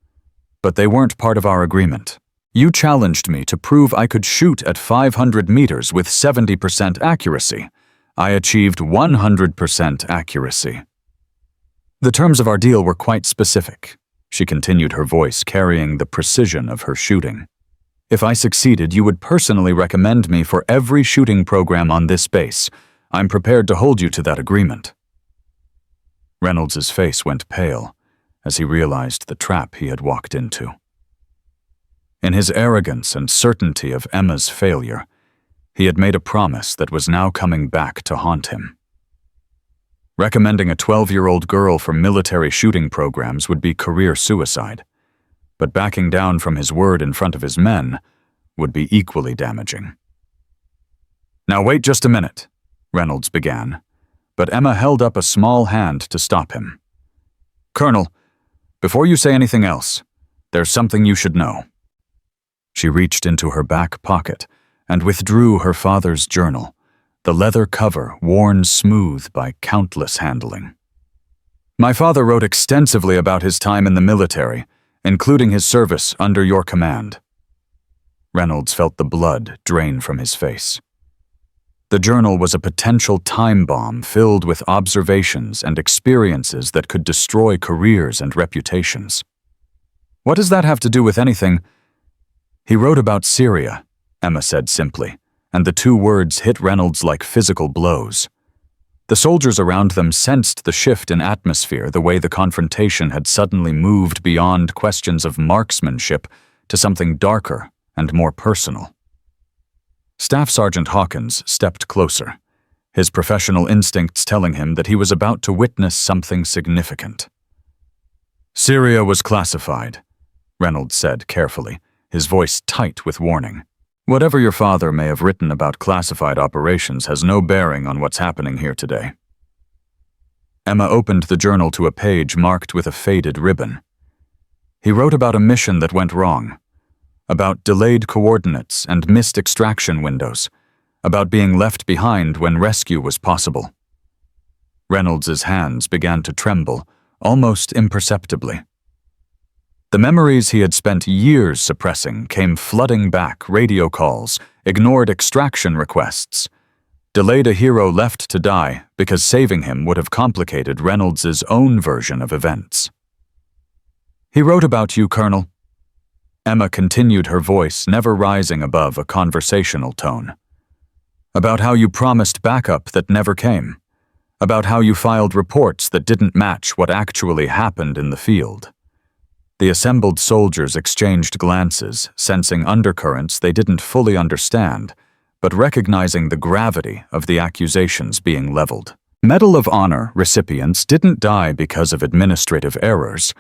But they weren't part of our agreement. You challenged me to prove I could shoot at 500 meters with 70% accuracy. I achieved 100% accuracy. The terms of our deal were quite specific. She continued, her voice carrying the precision of her shooting. If I succeeded, you would personally recommend me for every shooting program on this base. I'm prepared to hold you to that agreement. Reynolds's face went pale as he realized the trap he had walked into. In his arrogance and certainty of Emma's failure, He had made a promise that was now coming back to haunt him. Recommending a 12-year-old girl for military shooting programs would be career suicide, but backing down from his word in front of his men would be equally damaging. "Now wait just a minute," Reynolds began, but Emma held up a small hand to stop him. "Colonel, before you say anything else, there's something you should know." She reached into her back pocket and withdrew her father's journal, the leather cover worn smooth by countless handling. "My father wrote extensively about his time in the military, including his service under your command." Reynolds felt the blood drain from his face. The journal was a potential time bomb filled with observations and experiences that could destroy careers and reputations. "What does that have to do with anything?" "He wrote about Syria," Emma said simply, and the two words hit Reynolds like physical blows. The soldiers around them sensed the shift in atmosphere, the way the confrontation had suddenly moved beyond questions of marksmanship to something darker and more personal. Staff Sergeant Hawkins stepped closer, his professional instincts telling him that he was about to witness something significant. "Syria was classified," Reynolds said carefully, his voice tight with warning. "Whatever your father may have written about classified operations has no bearing on what's happening here today." Emma opened the journal to a page marked with a faded ribbon. He wrote about a mission that went wrong, about delayed coordinates and missed extraction windows, about being left behind when rescue was possible. Reynolds's hands began to tremble, almost imperceptibly. The memories he had spent years suppressing came flooding back: radio calls, ignored extraction requests. Delayed a hero left to die because saving him would have complicated Reynolds's own version of events. "He wrote about you, Colonel." Emma continued, her voice never rising above a conversational tone. "About how you promised backup that never came. About how you filed reports that didn't match what actually happened in the field." The assembled soldiers exchanged glances, sensing undercurrents they didn't fully understand, but recognizing the gravity of the accusations being leveled. Medal of Honor recipients didn't die because of administrative errors.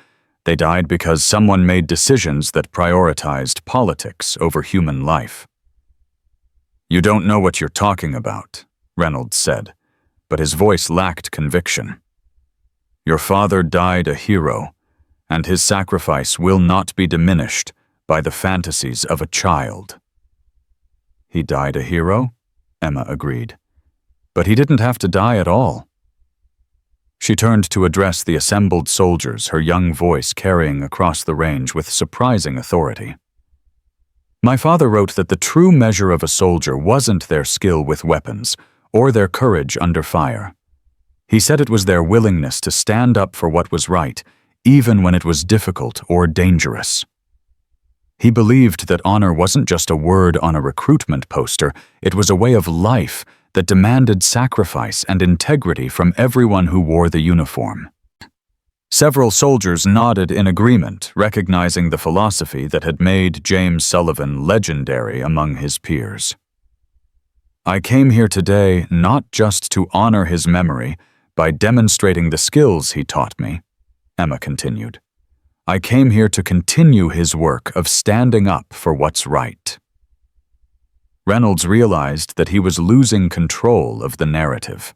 They died because someone made decisions that prioritized politics over human life. "You don't know what you're talking about," Reynolds said, but his voice lacked conviction. "Your father died a hero, and his sacrifice will not be diminished by the fantasies of a child." "He died a hero?" Emma agreed. "But he didn't have to die at all." She turned to address the assembled soldiers, her young voice carrying across the range with surprising authority. "My father wrote that the true measure of a soldier wasn't their skill with weapons or their courage under fire. He said it was their willingness to stand up for what was right, even when it was difficult or dangerous. He believed that honor wasn't just a word on a recruitment poster, it was a way of life that demanded sacrifice and integrity from everyone who wore the uniform." Several soldiers nodded in agreement, recognizing the philosophy that had made James Sullivan legendary among his peers. "I came here today not just to honor his memory by demonstrating the skills he taught me," Emma continued. "I came here to continue his work of standing up for what's right." Reynolds realized that he was losing control of the narrative.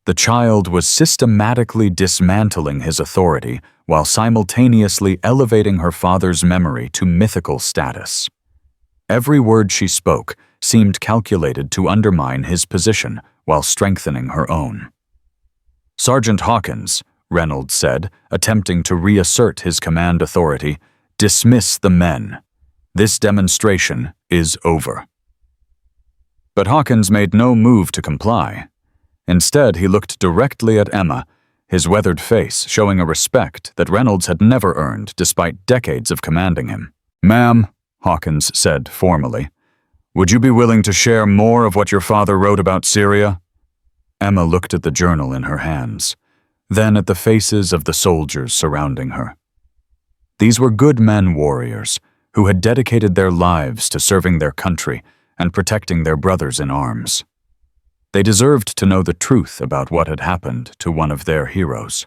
The child was systematically dismantling his authority while simultaneously elevating her father's memory to mythical status. Every word she spoke seemed calculated to undermine his position while strengthening her own. "Sergeant Hawkins," Reynolds said, attempting to reassert his command authority, "dismiss the men. This demonstration is over." But Hawkins made no move to comply. Instead, he looked directly at Emma, his weathered face showing a respect that Reynolds had never earned despite decades of commanding him. "Ma'am," Hawkins said formally, "would you be willing to share more of what your father wrote about Syria?" Emma looked at the journal in her hands, then at the faces of the soldiers surrounding her. These were good men warriors who had dedicated their lives to serving their country and protecting their brothers in arms. They deserved to know the truth about what had happened to one of their heroes.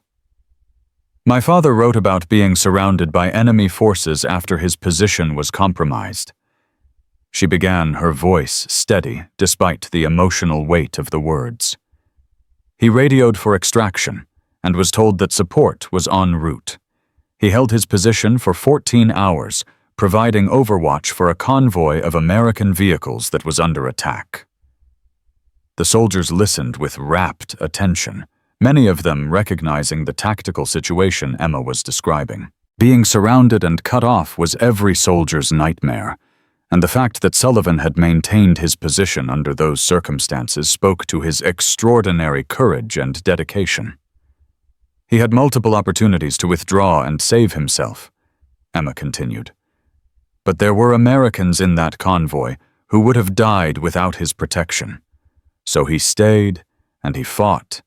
My father wrote about being surrounded by enemy forces after his position was compromised. She began, her voice steady despite the emotional weight of the words. He radioed for extraction and was told that support was en route. He held his position for 14 hours, providing overwatch for a convoy of American vehicles that was under attack. The soldiers listened with rapt attention, many of them recognizing the tactical situation Emma was describing. Being surrounded and cut off was every soldier's nightmare, and the fact that Sullivan had maintained his position under those circumstances spoke to his extraordinary courage and dedication. He had multiple opportunities to withdraw and save himself, Emma continued. But there were Americans in that convoy who would have died without his protection. So he stayed, and he fought,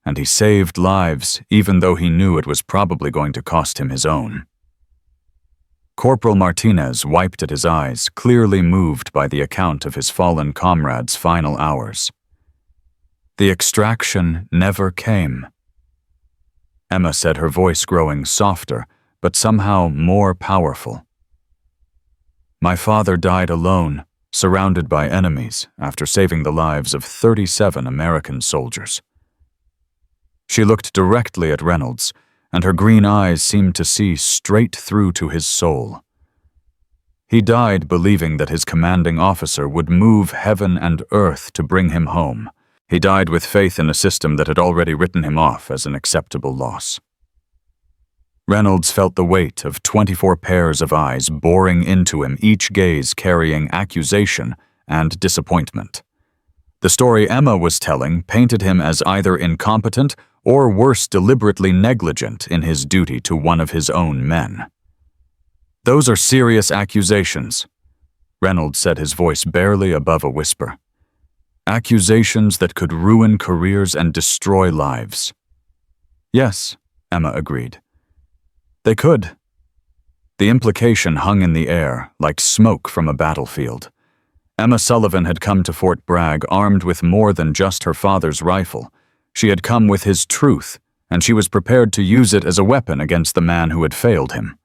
and he saved lives even though he knew it was probably going to cost him his own. Corporal Martinez wiped at his eyes, clearly moved by the account of his fallen comrade's final hours. The extraction never came. Emma said, her voice growing softer, but somehow more powerful. My father died alone, surrounded by enemies, after saving the lives of 37 American soldiers. She looked directly at Reynolds, and her green eyes seemed to see straight through to his soul. He died believing that his commanding officer would move heaven and earth to bring him home. He died with faith in a system that had already written him off as an acceptable loss. Reynolds felt the weight of 24 pairs of eyes boring into him, each gaze carrying accusation and disappointment. The story Emma was telling painted him as either incompetent or worse, deliberately negligent in his duty to one of his own men. Those are serious accusations, Reynolds said, his voice barely above a whisper. Accusations that could ruin careers and destroy lives. Yes, Emma agreed. They could. The implication hung in the air, like smoke from a battlefield. Emma Sullivan had come to Fort Bragg armed with more than just her father's rifle. She had come with his truth, and she was prepared to use it as a weapon against the man who had failed him.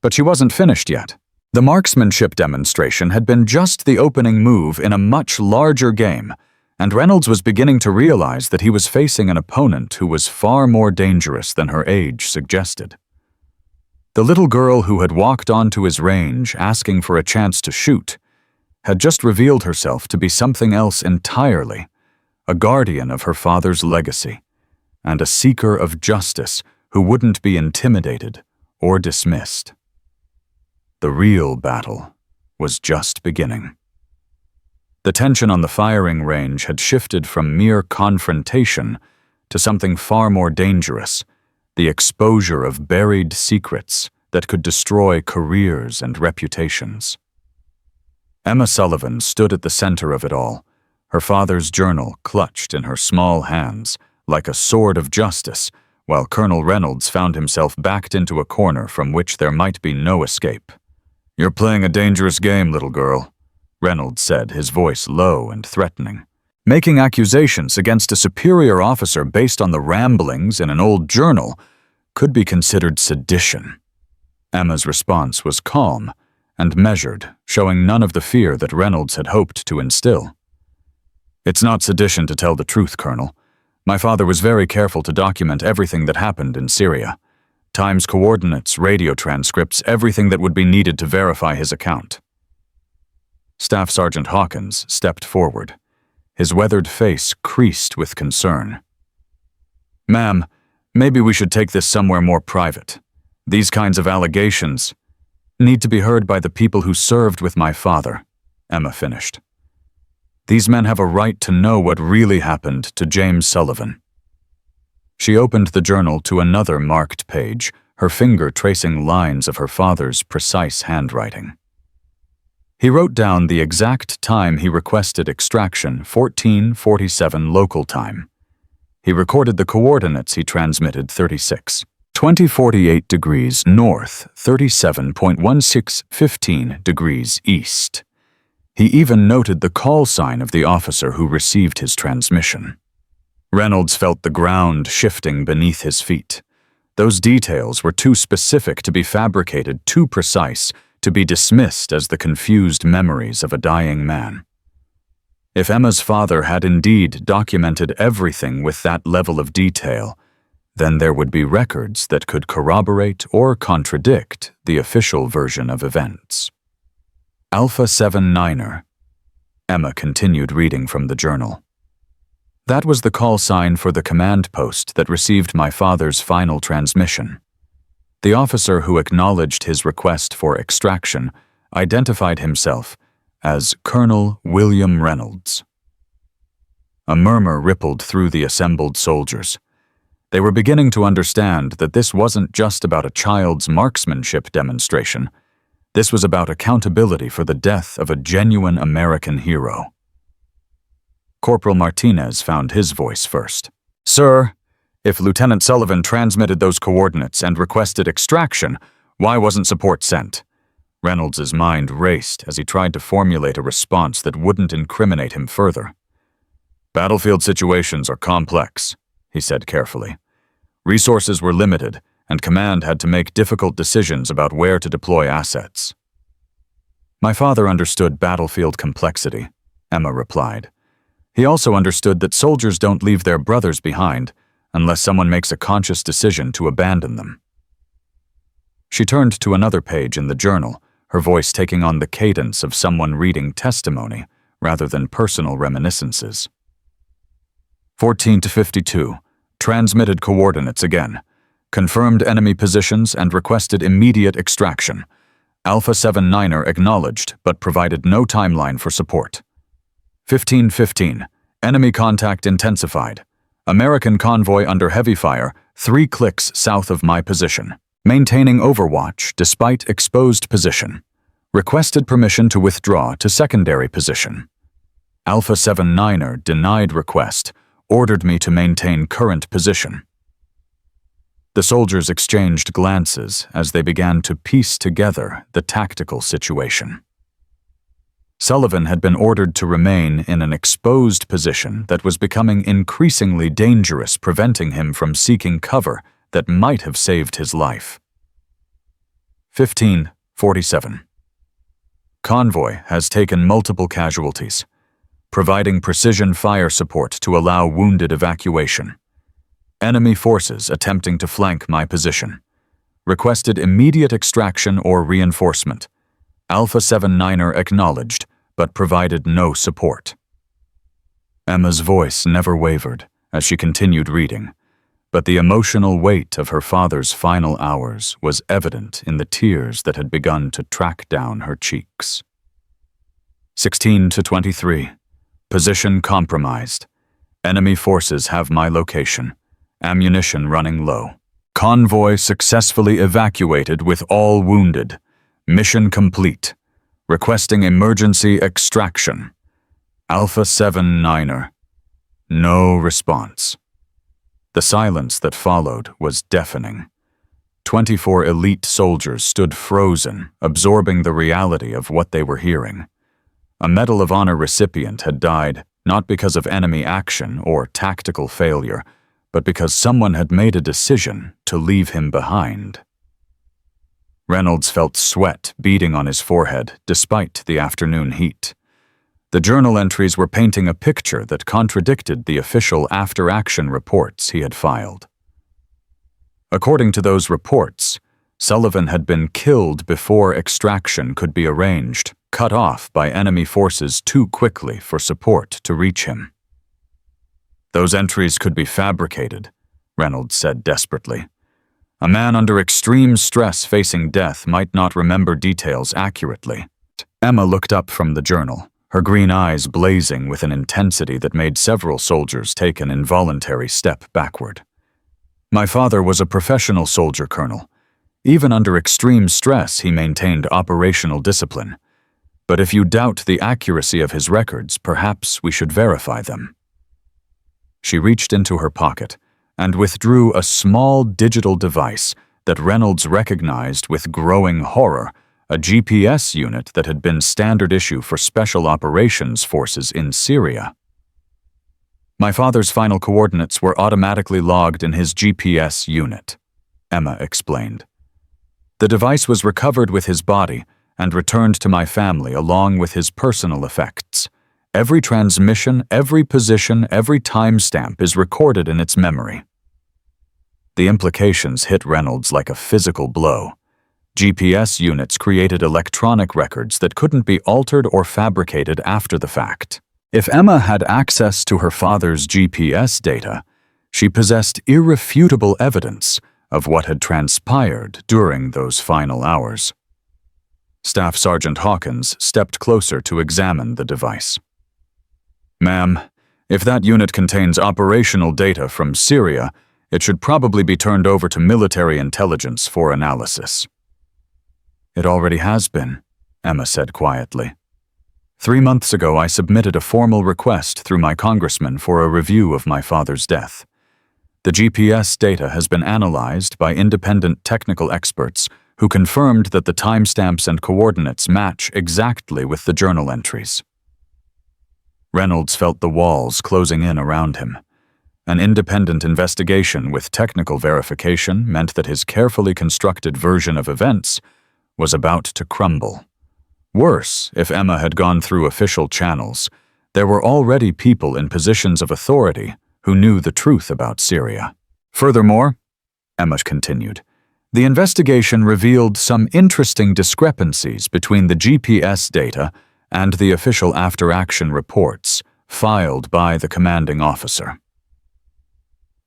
But she wasn't finished yet. The marksmanship demonstration had been just the opening move in a much larger game, and Reynolds was beginning to realize that he was facing an opponent who was far more dangerous than her age suggested. The little girl who had walked onto his range asking for a chance to shoot had just revealed herself to be something else entirely, a guardian of her father's legacy, and a seeker of justice who wouldn't be intimidated or dismissed. The real battle was just beginning. The tension on the firing range had shifted from mere confrontation to something far more dangerous, the exposure of buried secrets that could destroy careers and reputations. Emma Sullivan stood at the center of it all, her father's journal clutched in her small hands like a sword of justice, while Colonel Reynolds found himself backed into a corner from which there might be no escape. "You're playing a dangerous game, little girl," Reynolds said, his voice low and threatening. Making accusations against a superior officer based on the ramblings in an old journal could be considered sedition. Emma's response was calm and measured, showing none of the fear that Reynolds had hoped to instill. "It's not sedition to tell the truth, Colonel. My father was very careful to document everything that happened in Syria. Times coordinates, radio transcripts, everything that would be needed to verify his account." Staff Sergeant Hawkins stepped forward, his weathered face creased with concern. "Ma'am, maybe we should take this somewhere more private. These kinds of allegations need to be heard by the people who served with my father," Emma finished. "These men have a right to know what really happened to James Sullivan." She opened the journal to another marked page, her finger tracing lines of her father's precise handwriting. He wrote down the exact time he requested extraction, 14:47 local time. He recorded the coordinates he transmitted, 36. 2048 degrees north, 37.1615 degrees east. He even noted the call sign of the officer who received his transmission. Reynolds felt the ground shifting beneath his feet. Those details were too specific to be fabricated, too precise to be dismissed as the confused memories of a dying man. If Emma's father had indeed documented everything with that level of detail, then there would be records that could corroborate or contradict the official version of events. Alpha 7 Niner. Emma continued reading from the journal. That was the call sign for the command post that received my father's final transmission. The officer who acknowledged his request for extraction identified himself as Colonel William Reynolds. A murmur rippled through the assembled soldiers. They were beginning to understand that this wasn't just about a child's marksmanship demonstration. This was about accountability for the death of a genuine American hero. Corporal Martinez found his voice first. "Sir, if Lieutenant Sullivan transmitted those coordinates and requested extraction, why wasn't support sent?" Reynolds's mind raced as he tried to formulate a response that wouldn't incriminate him further. "Battlefield situations are complex," he said carefully. "Resources were limited, and command had to make difficult decisions about where to deploy assets." "My father understood battlefield complexity," Emma replied. "He also understood that soldiers don't leave their brothers behind unless someone makes a conscious decision to abandon them." She turned to another page in the journal, her voice taking on the cadence of someone reading testimony rather than personal reminiscences. 14-52. Transmitted coordinates again. Confirmed enemy positions and requested immediate extraction. Alpha 7 Niner acknowledged but provided no timeline for support. 15-15. Enemy contact intensified. American convoy under heavy fire, 3 clicks south of my position. Maintaining overwatch despite exposed position. Requested permission to withdraw to secondary position. Alpha 7 Niner denied request, ordered me to maintain current position. The soldiers exchanged glances as they began to piece together the tactical situation. Sullivan had been ordered to remain in an exposed position that was becoming increasingly dangerous, preventing him from seeking cover that might have saved his life. 15-47. Convoy has taken multiple casualties, providing precision fire support to allow wounded evacuation. Enemy forces attempting to flank my position. Requested immediate extraction or reinforcement. Alpha 7 Niner acknowledged, but provided no support. Emma's voice never wavered as she continued reading, but the emotional weight of her father's final hours was evident in the tears that had begun to track down her cheeks. 16-23. Position compromised. Enemy forces have my location. Ammunition running low. Convoy successfully evacuated with all wounded. Mission complete. Requesting emergency extraction. Alpha 7 Niner. No response. The silence that followed was deafening. 24 elite soldiers stood frozen, absorbing the reality of what they were hearing. A Medal of Honor recipient had died not because of enemy action or tactical failure, but because someone had made a decision to leave him behind. Reynolds felt sweat beading on his forehead despite the afternoon heat. The journal entries were painting a picture that contradicted the official after-action reports he had filed. According to those reports, Sullivan had been killed before extraction could be arranged, cut off by enemy forces too quickly for support to reach him. "Those entries could be fabricated," Reynolds said desperately. "A man under extreme stress facing death might not remember details accurately." Emma looked up from the journal, her green eyes blazing with an intensity that made several soldiers take an involuntary step backward. "My father was a professional soldier, Colonel. Even under extreme stress, he maintained operational discipline. But if you doubt the accuracy of his records, perhaps we should verify them." She reached into her pocket and withdrew a small digital device that Reynolds recognized with growing horror a GPS unit that had been standard issue for special operations forces in Syria. My father's final coordinates were automatically logged in his GPS unit, Emma explained. The device was recovered with his body and returned to my family along with his personal effects. Every transmission, every position, every timestamp is recorded in its memory. The implications hit Reynolds like a physical blow. GPS units created electronic records that couldn't be altered or fabricated after the fact. If Emma had access to her father's GPS data, she possessed irrefutable evidence of what had transpired during those final hours. Staff Sergeant Hawkins stepped closer to examine the device. "Ma'am, if that unit contains operational data from Syria, it should probably be turned over to military intelligence for analysis." "It already has been," Emma said quietly. 3 months ago, I submitted a formal request through my congressman for a review of my father's death. The GPS data has been analyzed by independent technical experts who confirmed that the timestamps and coordinates match exactly with the journal entries. Reynolds felt the walls closing in around him. An independent investigation with technical verification meant that his carefully constructed version of events was about to crumble. Worse, if Emma had gone through official channels, there were already people in positions of authority who knew the truth about Syria. Furthermore, Emma continued, the investigation revealed some interesting discrepancies between the GPS data and the official after-action reports filed by the commanding officer.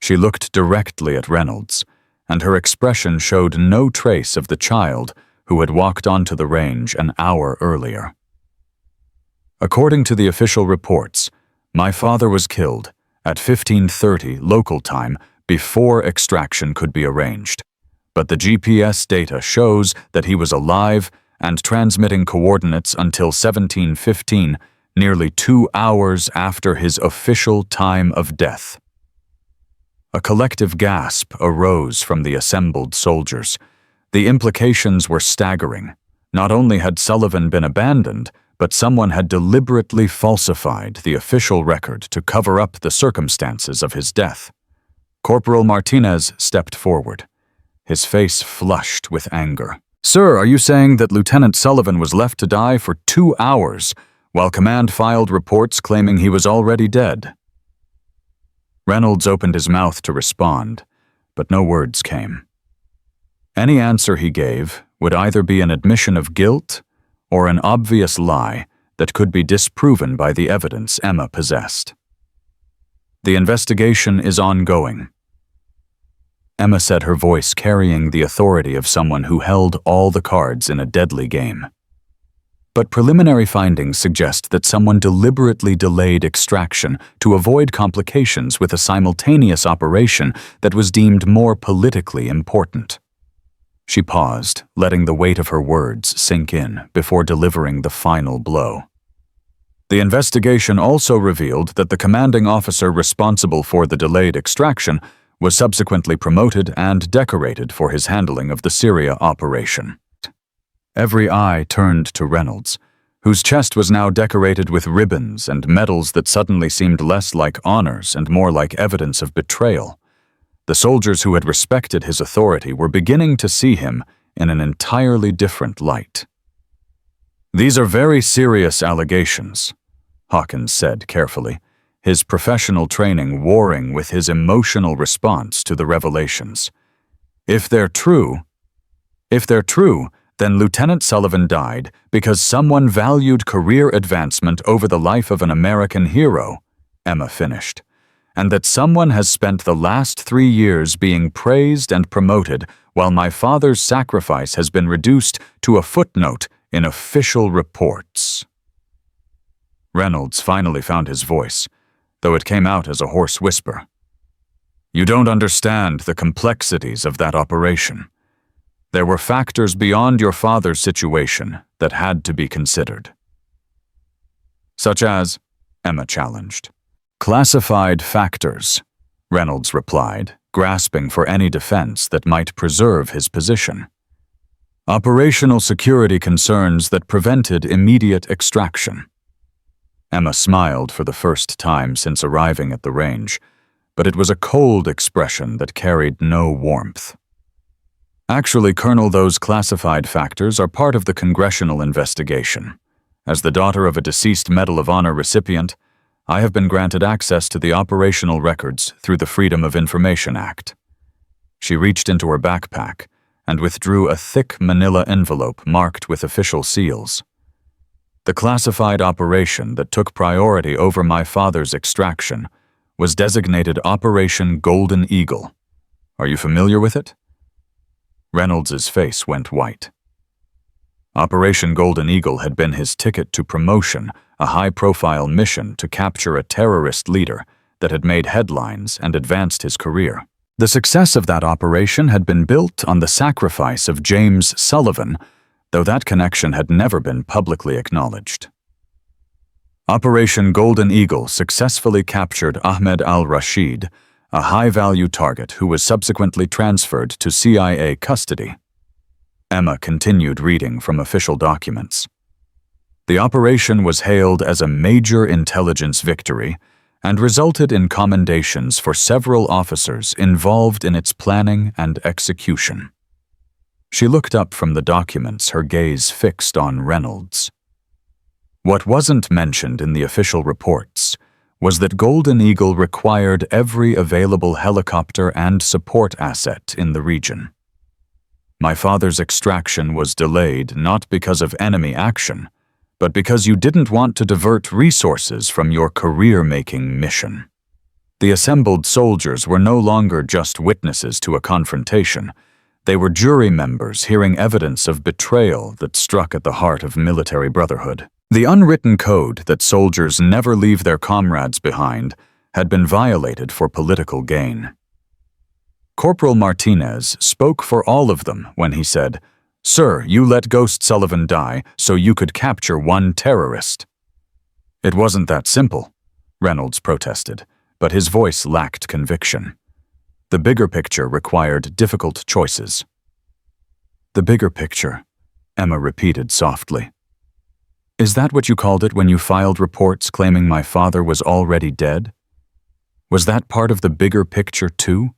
She looked directly at Reynolds, and her expression showed no trace of the child who had walked onto the range an hour earlier. According to the official reports, my father was killed at 15:30 local time before extraction could be arranged, but the GPS data shows that he was alive and transmitting coordinates until 17:15, nearly 2 hours after his official time of death. A collective gasp arose from the assembled soldiers. The implications were staggering. Not only had Sullivan been abandoned, but someone had deliberately falsified the official record to cover up the circumstances of his death. Corporal Martinez stepped forward. His face flushed with anger. "Sir, are you saying that Lieutenant Sullivan was left to die for 2 hours, while command filed reports claiming he was already dead?" Reynolds opened his mouth to respond, but no words came. Any answer he gave would either be an admission of guilt or an obvious lie that could be disproven by the evidence Emma possessed. "The investigation is ongoing," Emma said, her voice carrying the authority of someone who held all the cards in a deadly game. "But preliminary findings suggest that someone deliberately delayed extraction to avoid complications with a simultaneous operation that was deemed more politically important." She paused, letting the weight of her words sink in before delivering the final blow. "The investigation also revealed that the commanding officer responsible for the delayed extraction was subsequently promoted and decorated for his handling of the Syria operation." Every eye turned to Reynolds, whose chest was now decorated with ribbons and medals that suddenly seemed less like honors and more like evidence of betrayal. The soldiers who had respected his authority were beginning to see him in an entirely different light. "These are very serious allegations," Hawkins said carefully, his professional training warring with his emotional response to the revelations. If they're true, then Lieutenant Sullivan died because someone valued career advancement over the life of an American hero, Emma finished, and that someone has spent the last 3 years being praised and promoted while my father's sacrifice has been reduced to a footnote in official reports. Reynolds finally found his voice, though it came out as a hoarse whisper. "You don't understand the complexities of that operation. There were factors beyond your father's situation that had to be considered." "Such as?" Emma challenged. "Classified factors," Reynolds replied, grasping for any defense that might preserve his position. Operational security concerns that prevented immediate extraction. Emma smiled for the first time since arriving at the range, but it was a cold expression that carried no warmth. Actually, Colonel, those classified factors are part of the congressional investigation. As the daughter of a deceased Medal of Honor recipient, I have been granted access to the operational records through the Freedom of Information Act. She reached into her backpack and withdrew a thick manila envelope marked with official seals. The classified operation that took priority over my father's extraction was designated Operation Golden Eagle. Are you familiar with it? Reynolds's face went white. Operation Golden Eagle had been his ticket to promotion, a high-profile mission to capture a terrorist leader that had made headlines and advanced his career. The success of that operation had been built on the sacrifice of James Sullivan, though that connection had never been publicly acknowledged. Operation Golden Eagle successfully captured Ahmed al-Rashid, a high-value target who was subsequently transferred to CIA custody. Emma continued reading from official documents. The operation was hailed as a major intelligence victory and resulted in commendations for several officers involved in its planning and execution. She looked up from the documents, her gaze fixed on Reynolds. What wasn't mentioned in the official reports was that Golden Eagle required every available helicopter and support asset in the region. My father's extraction was delayed not because of enemy action, but because you didn't want to divert resources from your career-making mission. The assembled soldiers were no longer just witnesses to a confrontation. They were jury members hearing evidence of betrayal that struck at the heart of military brotherhood. The unwritten code that soldiers never leave their comrades behind had been violated for political gain. Corporal Martinez spoke for all of them when he said, "Sir, you let Ghost Sullivan die so you could capture one terrorist." It wasn't that simple, Reynolds protested, but his voice lacked conviction. The bigger picture required difficult choices. The bigger picture, Emma repeated softly. Is that what you called it when you filed reports claiming my father was already dead? Was that part of the bigger picture too?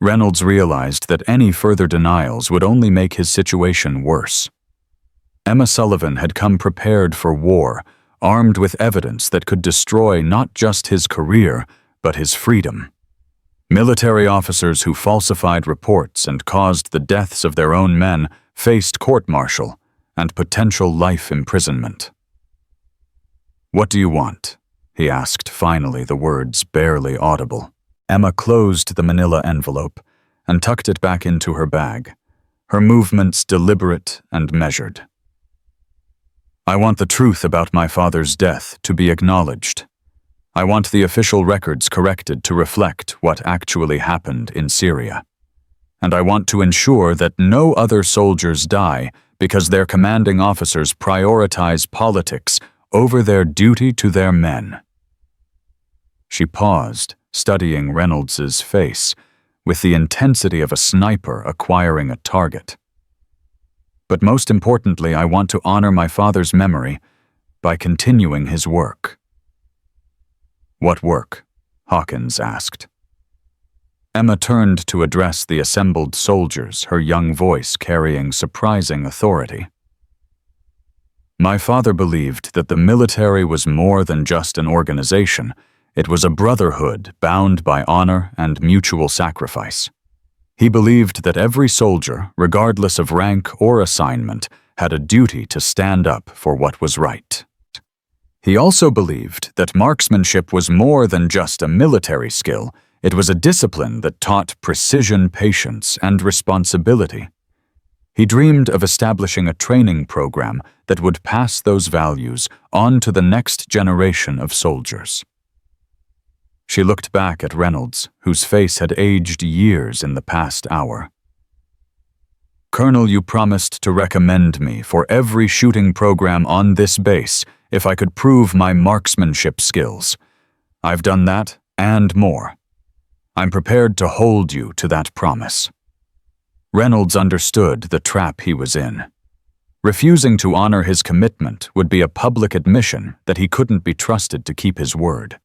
Reynolds realized that any further denials would only make his situation worse. Emma Sullivan had come prepared for war, armed with evidence that could destroy not just his career, but his freedom. Military officers who falsified reports and caused the deaths of their own men faced court-martial and potential life imprisonment. "What do you want?" he asked, finally, the words barely audible. Emma closed the manila envelope and tucked it back into her bag, her movements deliberate and measured. "I want the truth about my father's death to be acknowledged. I want the official records corrected to reflect what actually happened in Syria. And I want to ensure that no other soldiers die because their commanding officers prioritize politics over their duty to their men." She paused, studying Reynolds's face with the intensity of a sniper acquiring a target. "But most importantly, I want to honor my father's memory by continuing his work." "What work?" Hawkins asked. Emma turned to address the assembled soldiers, her young voice carrying surprising authority. "My father believed that the military was more than just an organization. It was a brotherhood bound by honor and mutual sacrifice. He believed that every soldier, regardless of rank or assignment, had a duty to stand up for what was right. He also believed that marksmanship was more than just a military skill. It was a discipline that taught precision, patience, and responsibility. He dreamed of establishing a training program that would pass those values on to the next generation of soldiers." She looked back at Reynolds, whose face had aged years in the past hour. "Colonel, you promised to recommend me for every shooting program on this base if I could prove my marksmanship skills. I've done that and more. I'm prepared to hold you to that promise." Reynolds understood the trap he was in. Refusing to honor his commitment would be a public admission that he couldn't be trusted to keep his word.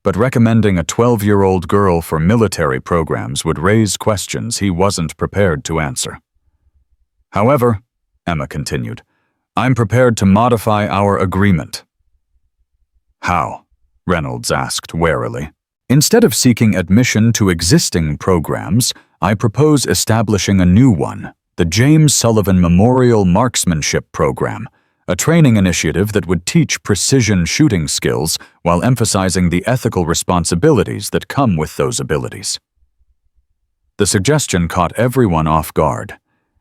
But recommending a 12-year-old girl for military programs would raise questions he wasn't prepared to answer. However, Emma continued, I'm prepared to modify our agreement. How? Reynolds asked warily. Instead of seeking admission to existing programs, I propose establishing a new one, the James Sullivan Memorial Marksmanship Program, a training initiative that would teach precision shooting skills while emphasizing the ethical responsibilities that come with those abilities. The suggestion caught everyone off guard.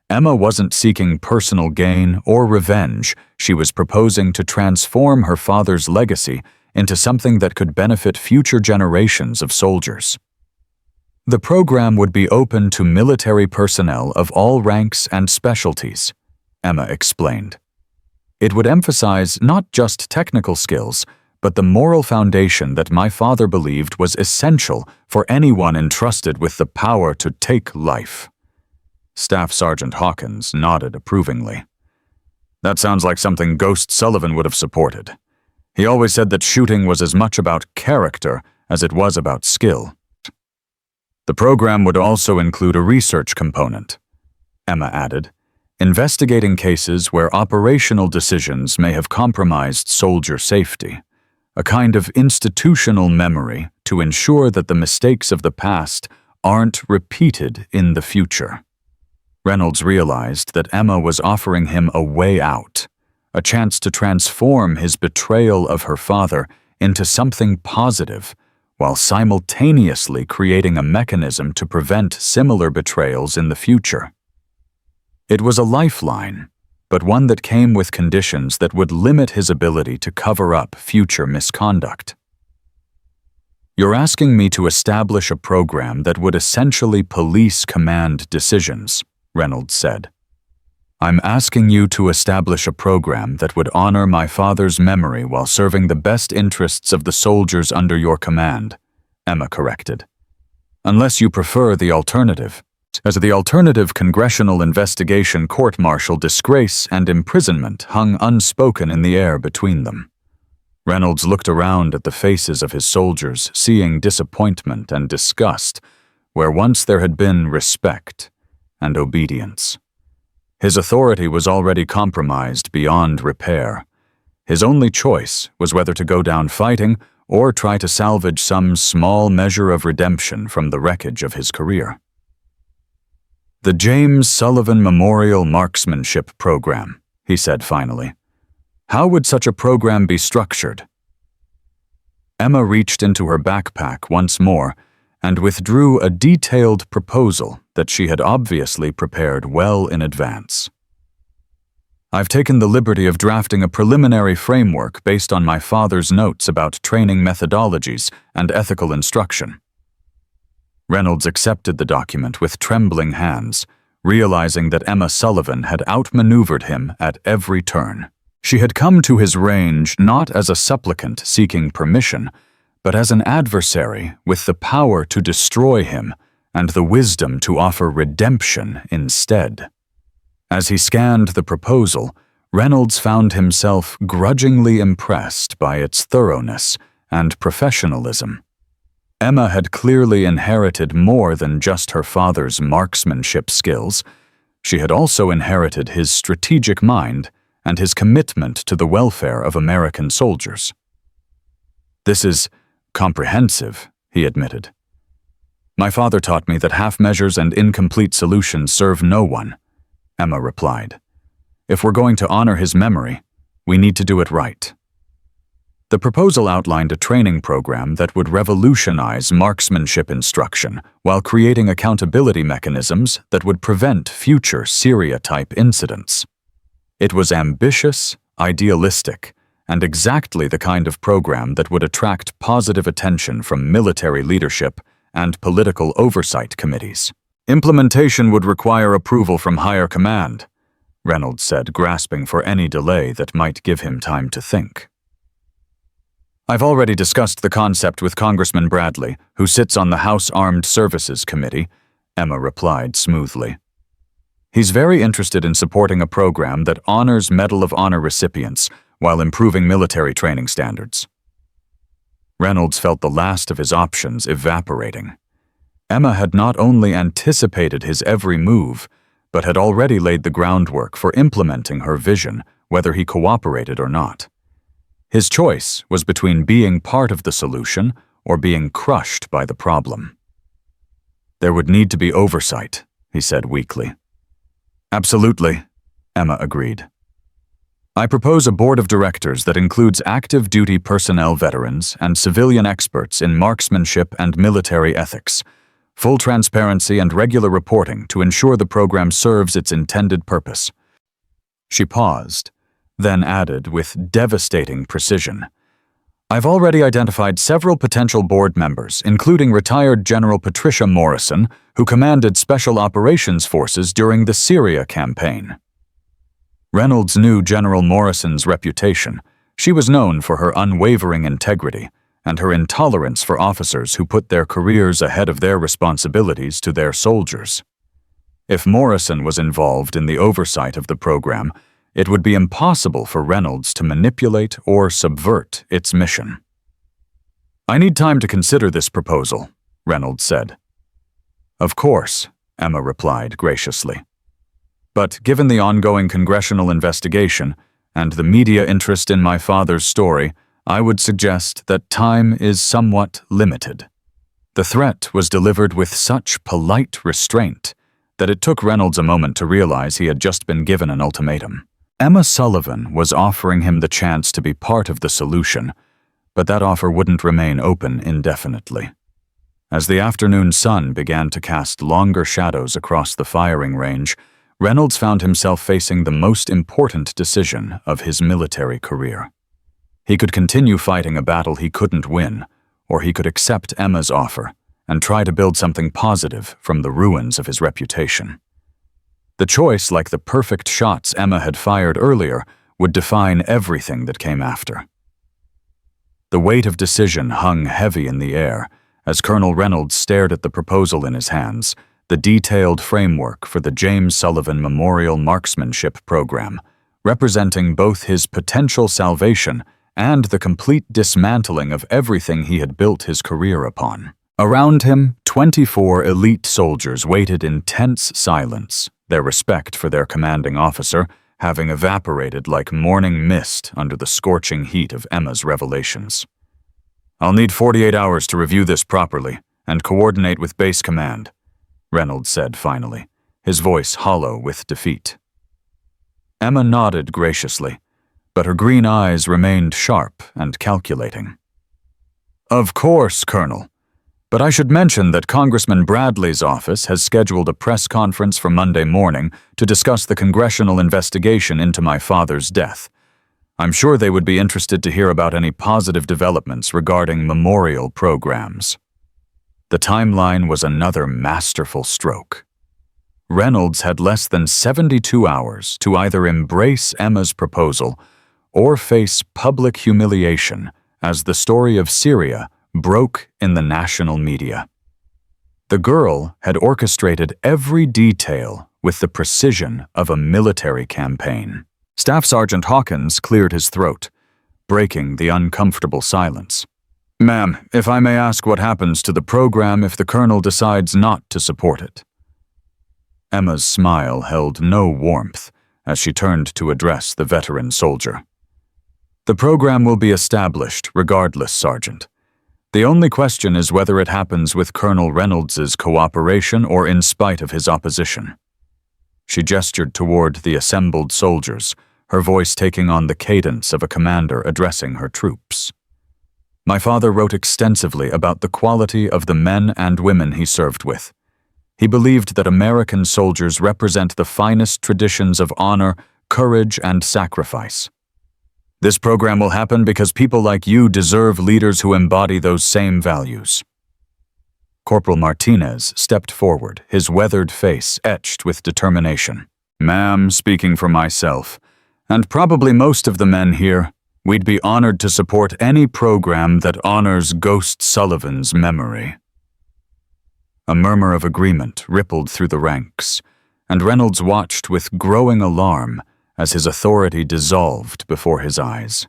Emma wasn't seeking personal gain or revenge. She was proposing to transform her father's legacy into something that could benefit future generations of soldiers. The program would be open to military personnel of all ranks and specialties, Emma explained. It would emphasize not just technical skills, but the moral foundation that my father believed was essential for anyone entrusted with the power to take life. Staff Sergeant Hawkins nodded approvingly. That sounds like something Ghost Sullivan would have supported. He always said that shooting was as much about character as it was about skill. The program would also include a research component, Emma added, investigating cases where operational decisions may have compromised soldier safety, a kind of institutional memory to ensure that the mistakes of the past aren't repeated in the future. Reynolds realized that Emma was offering him a way out, a chance to transform his betrayal of her father into something positive, while simultaneously creating a mechanism to prevent similar betrayals in the future. It was a lifeline, but one that came with conditions that would limit his ability to cover up future misconduct. You're asking me to establish a program that would essentially police command decisions, Reynolds said. I'm asking you to establish a program that would honor my father's memory while serving the best interests of the soldiers under your command, Emma corrected. Unless you prefer the alternative. As the alternative congressional investigation court-martial disgrace and imprisonment hung unspoken in the air between them. Reynolds looked around at the faces of his soldiers, seeing disappointment and disgust, where once there had been respect and obedience. His authority was already compromised beyond repair. His only choice was whether to go down fighting or try to salvage some small measure of redemption from the wreckage of his career. The James Sullivan Memorial Marksmanship Program, he said finally. How would such a program be structured? Emma reached into her backpack once more and withdrew a detailed proposal that she had obviously prepared well in advance. I've taken the liberty of drafting a preliminary framework based on my father's notes about training methodologies and ethical instruction. Reynolds accepted the document with trembling hands, realizing that Emma Sullivan had outmaneuvered him at every turn. She had come to his range not as a supplicant seeking permission, but as an adversary with the power to destroy him and the wisdom to offer redemption instead. As he scanned the proposal, Reynolds found himself grudgingly impressed by its thoroughness and professionalism. Emma had clearly inherited more than just her father's marksmanship skills. She had also inherited his strategic mind and his commitment to the welfare of American soldiers. This is comprehensive, he admitted. My father taught me that half measures and incomplete solutions serve no one, Emma replied. If we're going to honor his memory, we need to do it right. The proposal outlined a training program that would revolutionize marksmanship instruction while creating accountability mechanisms that would prevent future Syria-type incidents. It was ambitious, idealistic, and exactly the kind of program that would attract positive attention from military leadership and political oversight committees. Implementation would require approval from higher command, Reynolds said, grasping for any delay that might give him time to think. I've already discussed the concept with Congressman Bradley, who sits on the House Armed Services Committee, Emma replied smoothly. He's very interested in supporting a program that honors Medal of Honor recipients while improving military training standards. Reynolds felt the last of his options evaporating. Emma had not only anticipated his every move, but had already laid the groundwork for implementing her vision, whether he cooperated or not. His choice was between being part of the solution or being crushed by the problem. "There would need to be oversight," he said weakly. "Absolutely," Emma agreed. "I propose a board of directors that includes active duty personnel veterans and civilian experts in marksmanship and military ethics, full transparency and regular reporting to ensure the program serves its intended purpose." She paused, then added with devastating precision, "I've already identified several potential board members, including retired General Patricia Morrison, who commanded Special Operations Forces during the Syria campaign." Reynolds knew General Morrison's reputation. She was known for her unwavering integrity and her intolerance for officers who put their careers ahead of their responsibilities to their soldiers. If Morrison was involved in the oversight of the program, it would be impossible for Reynolds to manipulate or subvert its mission. "I need time to consider this proposal," Reynolds said. "Of course," Emma replied graciously. "But given the ongoing congressional investigation and the media interest in my father's story, I would suggest that time is somewhat limited." The threat was delivered with such polite restraint that it took Reynolds a moment to realize he had just been given an ultimatum. Emma Sullivan was offering him the chance to be part of the solution, but that offer wouldn't remain open indefinitely. As the afternoon sun began to cast longer shadows across the firing range, Reynolds found himself facing the most important decision of his military career. He could continue fighting a battle he couldn't win, or he could accept Emma's offer and try to build something positive from the ruins of his reputation. The choice, like the perfect shots Emma had fired earlier, would define everything that came after. The weight of decision hung heavy in the air as Colonel Reynolds stared at the proposal in his hands, the detailed framework for the James Sullivan Memorial Marksmanship Program, representing both his potential salvation and the complete dismantling of everything he had built his career upon. Around him, 24 elite soldiers waited in tense silence, their respect for their commanding officer having evaporated like morning mist under the scorching heat of Emma's revelations. "I'll need 48 hours to review this properly and coordinate with base command," Reynolds said finally, his voice hollow with defeat. Emma nodded graciously, but her green eyes remained sharp and calculating. "Of course, Colonel. But I should mention that Congressman Bradley's office has scheduled a press conference for Monday morning to discuss the congressional investigation into my father's death. I'm sure they would be interested to hear about any positive developments regarding memorial programs." The timeline was another masterful stroke. Reynolds had less than 72 hours to either embrace Emma's proposal or face public humiliation as the story of Syria broke in the national media. The girl had orchestrated every detail with the precision of a military campaign. Staff Sergeant Hawkins cleared his throat, breaking the uncomfortable silence. "Ma'am, if I may ask what happens to the program if the colonel decides not to support it?" Emma's smile held no warmth as she turned to address the veteran soldier. "The program will be established regardless, Sergeant. The only question is whether it happens with Colonel Reynolds's cooperation or in spite of his opposition." She gestured toward the assembled soldiers, her voice taking on the cadence of a commander addressing her troops. "My father wrote extensively about the quality of the men and women he served with. He believed that American soldiers represent the finest traditions of honor, courage, and sacrifice. This program will happen because people like you deserve leaders who embody those same values." Corporal Martinez stepped forward, his weathered face etched with determination. "Ma'am, speaking for myself, and probably most of the men here, we'd be honored to support any program that honors Ghost Sullivan's memory." A murmur of agreement rippled through the ranks, and Reynolds watched with growing alarm as his authority dissolved before his eyes.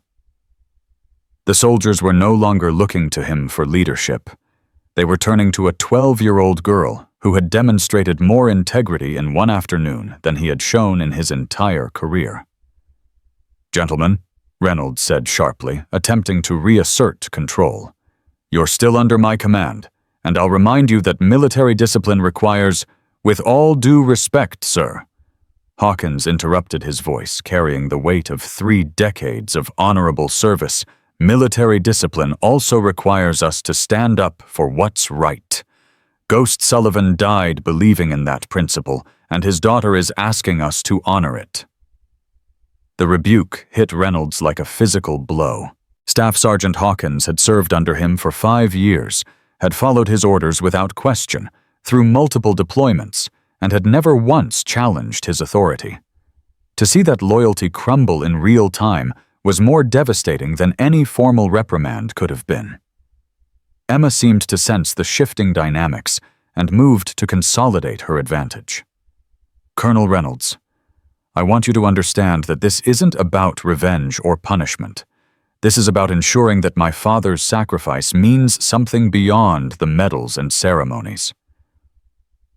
The soldiers were no longer looking to him for leadership. They were turning to a 12-year-old girl who had demonstrated more integrity in one afternoon than he had shown in his entire career. "Gentlemen," Reynolds said sharply, attempting to reassert control, "you're still under my command, and I'll remind you that military discipline requires, 'With all due respect, sir.'" Hawkins interrupted his voice, carrying the weight of 3 decades of honorable service. "Military discipline also requires us to stand up for what's right. Ghost Sullivan died believing in that principle, and his daughter is asking us to honor it." The rebuke hit Reynolds like a physical blow. Staff Sergeant Hawkins had served under him for 5 years, had followed his orders without question, through multiple deployments, and had never once challenged his authority. To see that loyalty crumble in real time was more devastating than any formal reprimand could have been. Emma seemed to sense the shifting dynamics and moved to consolidate her advantage. "Colonel Reynolds, I want you to understand that this isn't about revenge or punishment. This is about ensuring that my father's sacrifice means something beyond the medals and ceremonies."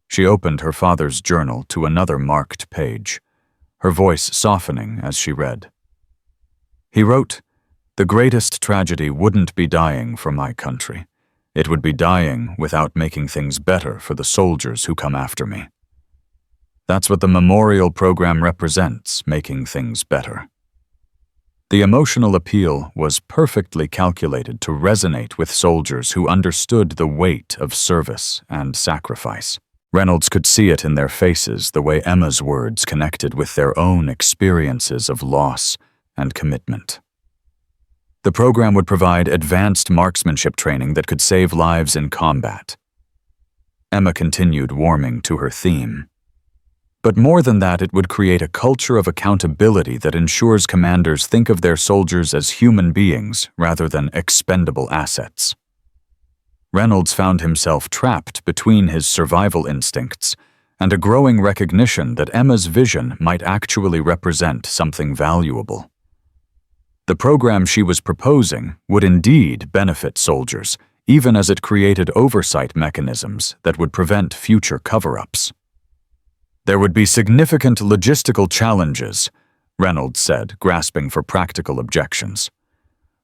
She opened her father's journal to another marked page, her voice softening as she read. He wrote, "The greatest tragedy wouldn't be dying for my country. It would be dying without making things better for the soldiers who come after me. That's what the memorial program represents, making things better." The emotional appeal was perfectly calculated to resonate with soldiers who understood the weight of service and sacrifice. Reynolds could see it in their faces, the way Emma's words connected with their own experiences of loss and commitment. The program would provide advanced marksmanship training that could save lives in combat. Emma continued warming to her theme. But more than that, it would create a culture of accountability that ensures commanders think of their soldiers as human beings rather than expendable assets. Reynolds found himself trapped between his survival instincts and a growing recognition that Emma's vision might actually represent something valuable. The program she was proposing would indeed benefit soldiers, even as it created oversight mechanisms that would prevent future cover-ups. "There would be significant logistical challenges," Reynolds said, grasping for practical objections.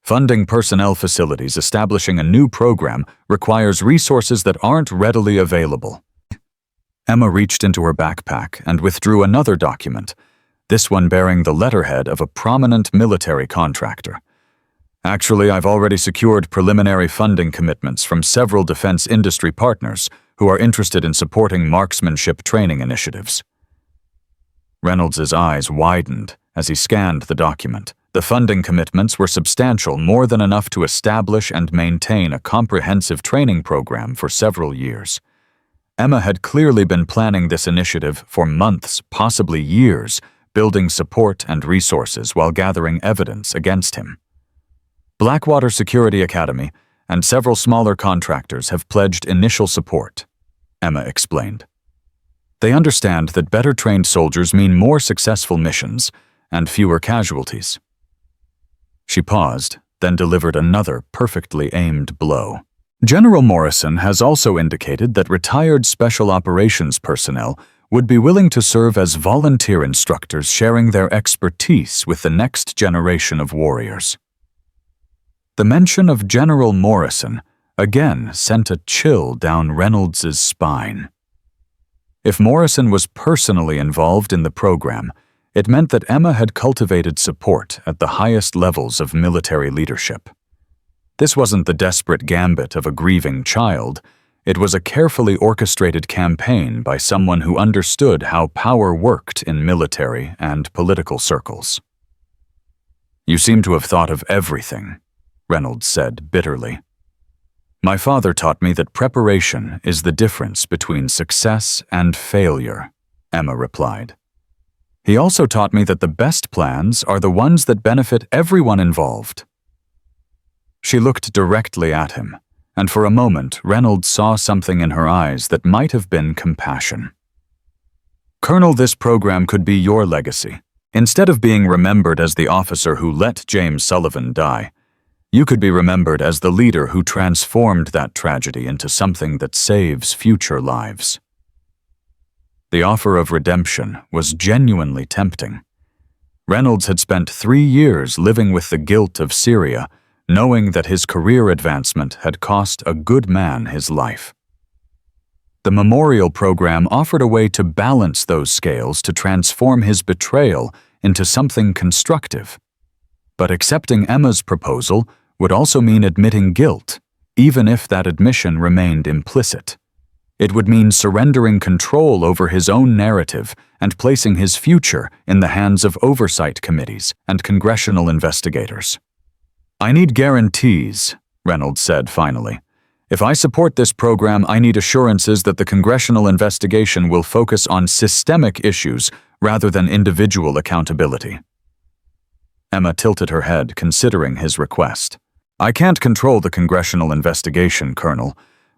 "Funding personnel facilities establishing a new program requires resources that aren't readily available." Emma reached into her backpack and withdrew another document, this one bearing the letterhead of a prominent military contractor. "Actually, I've already secured preliminary funding commitments from several defense industry partners who are interested in supporting marksmanship training initiatives." Reynolds's eyes widened as he scanned the document. The funding commitments were substantial, more than enough to establish and maintain a comprehensive training program for several years. Emma had clearly been planning this initiative for months, possibly years, building support and resources while gathering evidence against him. Blackwater Security Academy and several smaller contractors have pledged initial support, Emma explained. They understand that better trained soldiers mean more successful missions and fewer casualties. She paused, then delivered another perfectly aimed blow. General Morrison has also indicated that retired Special Operations personnel would be willing to serve as volunteer instructors, sharing their expertise with the next generation of warriors. The mention of General Morrison again sent a chill down Reynolds's spine. If Morrison was personally involved in the program, it meant that Emma had cultivated support at the highest levels of military leadership. This wasn't the desperate gambit of a grieving child. It was a carefully orchestrated campaign by someone who understood how power worked in military and political circles. "You seem to have thought of everything," Reynolds said bitterly. "My father taught me that preparation is the difference between success and failure," Emma replied. "He also taught me that the best plans are the ones that benefit everyone involved." She looked directly at him, and for a moment Reynolds saw something in her eyes that might have been compassion. Colonel, this program could be your legacy. Instead of being remembered as the officer who let James Sullivan die, you could be remembered as the leader who transformed that tragedy into something that saves future lives. The offer of redemption was genuinely tempting. Reynolds had spent 3 years living with the guilt of Syria, knowing that his career advancement had cost a good man his life. The memorial program offered a way to balance those scales to transform his betrayal into something constructive. But accepting Emma's proposal would also mean admitting guilt, even if that admission remained implicit. It would mean surrendering control over his own narrative and placing his future in the hands of oversight committees and congressional investigators. "I need guarantees," Reynolds said finally. "If I support this program, I need assurances that the congressional investigation will focus on systemic issues rather than individual accountability." Emma tilted her head, considering his request. "I can't control the congressional investigation, Colonel,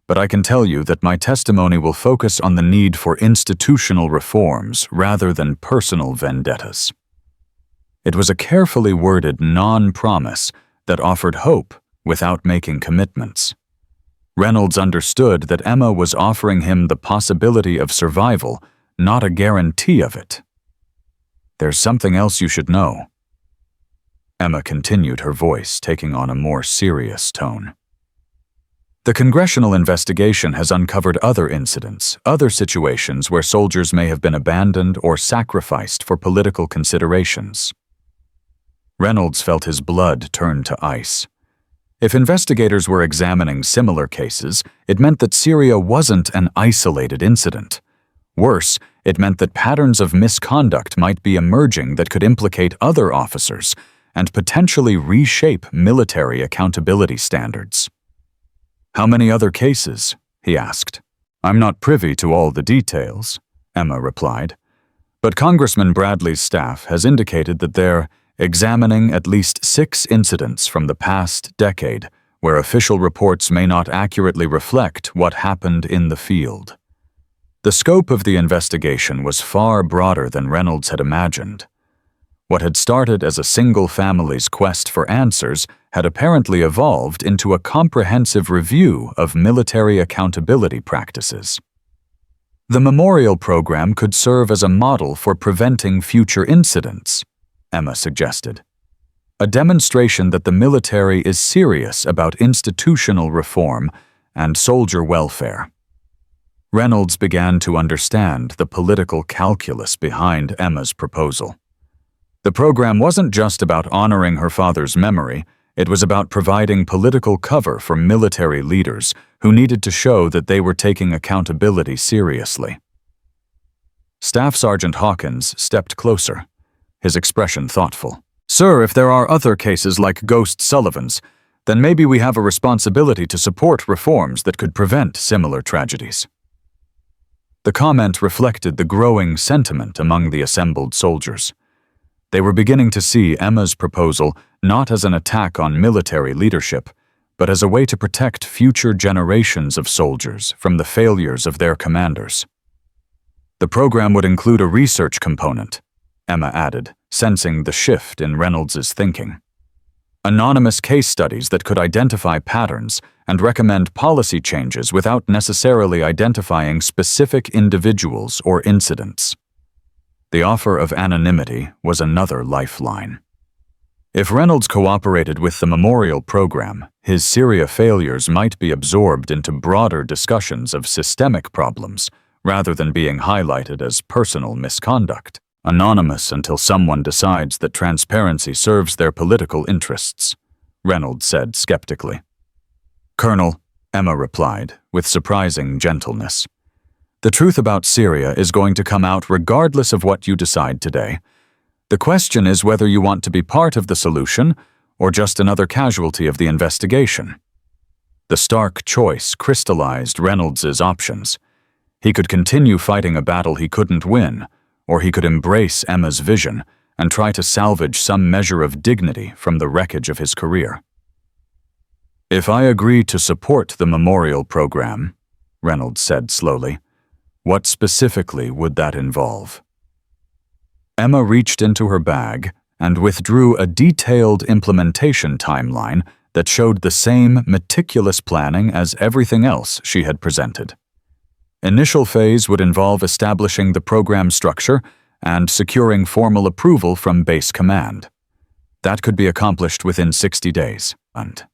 but I can tell you that my testimony will focus on the need for institutional reforms rather than personal vendettas." It was a carefully worded non-promise that offered hope without making commitments. Reynolds understood that Emma was offering him the possibility of survival, not a guarantee of it. "There's something else you should know." Emma continued, her voice taking on a more serious tone. "The congressional investigation has uncovered other incidents, other situations where soldiers may have been abandoned or sacrificed for political considerations." Reynolds felt his blood turn to ice. If investigators were examining similar cases, it meant that Syria wasn't an isolated incident. Worse, it meant that patterns of misconduct might be emerging that could implicate other officers and potentially reshape military accountability standards. "How many other cases?" he asked. "I'm not privy to all the details," Emma replied. "But Congressman Bradley's staff has indicated that they're examining at least 6 incidents from the past decade where official reports may not accurately reflect what happened in the field." The scope of the investigation was far broader than Reynolds had imagined. What had started as a single family's quest for answers had apparently evolved into a comprehensive review of military accountability practices. The memorial program could serve as a model for preventing future incidents, Emma suggested. A demonstration that the military is serious about institutional reform and soldier welfare. Reynolds began to understand the political calculus behind Emma's proposal. The program wasn't just about honoring her father's memory, it was about providing political cover for military leaders who needed to show that they were taking accountability seriously. Staff Sergeant Hawkins stepped closer, his expression thoughtful. "Sir, if there are other cases like Ghost Sullivan's, then maybe we have a responsibility to support reforms that could prevent similar tragedies." The comment reflected the growing sentiment among the assembled soldiers. They were beginning to see Emma's proposal not as an attack on military leadership, but as a way to protect future generations of soldiers from the failures of their commanders. "The program would include a research component," Emma added, sensing the shift in Reynolds's thinking. "Anonymous case studies that could identify patterns and recommend policy changes without necessarily identifying specific individuals or incidents." The offer of anonymity was another lifeline. If Reynolds cooperated with the memorial program, his Syria failures might be absorbed into broader discussions of systemic problems, rather than being highlighted as personal misconduct, anonymous until someone decides that transparency serves their political interests, Reynolds said skeptically. "Colonel," Emma replied, with surprising gentleness, "the truth about Syria is going to come out regardless of what you decide today. The question is whether you want to be part of the solution or just another casualty of the investigation." The stark choice crystallized Reynolds's options. He could continue fighting a battle he couldn't win, or he could embrace Emma's vision and try to salvage some measure of dignity from the wreckage of his career. "If I agree to support the memorial program," Reynolds said slowly, What specifically would that involve? Emma reached into her bag and withdrew a detailed implementation timeline that showed the same meticulous planning as everything else she had presented. Initial phase would involve establishing the program structure and securing formal approval from base command. That could be accomplished within 60 days. And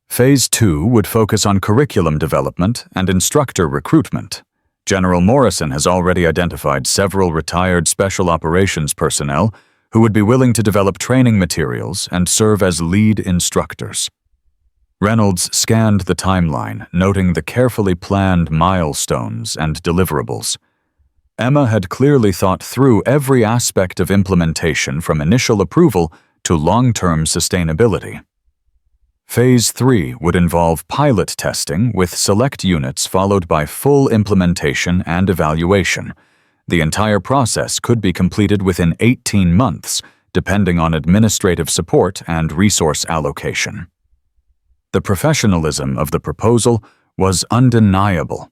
Phase 2 would focus on curriculum development and instructor recruitment. General Morrison has already identified several retired special operations personnel who would be willing to develop training materials and serve as lead instructors. Reynolds scanned the timeline, noting the carefully planned milestones and deliverables. Emma had clearly thought through every aspect of implementation from initial approval to long-term sustainability. Phase 3 would involve pilot testing with select units followed by full implementation and evaluation. The entire process could be completed within 18 months, depending on administrative support and resource allocation. The professionalism of the proposal was undeniable.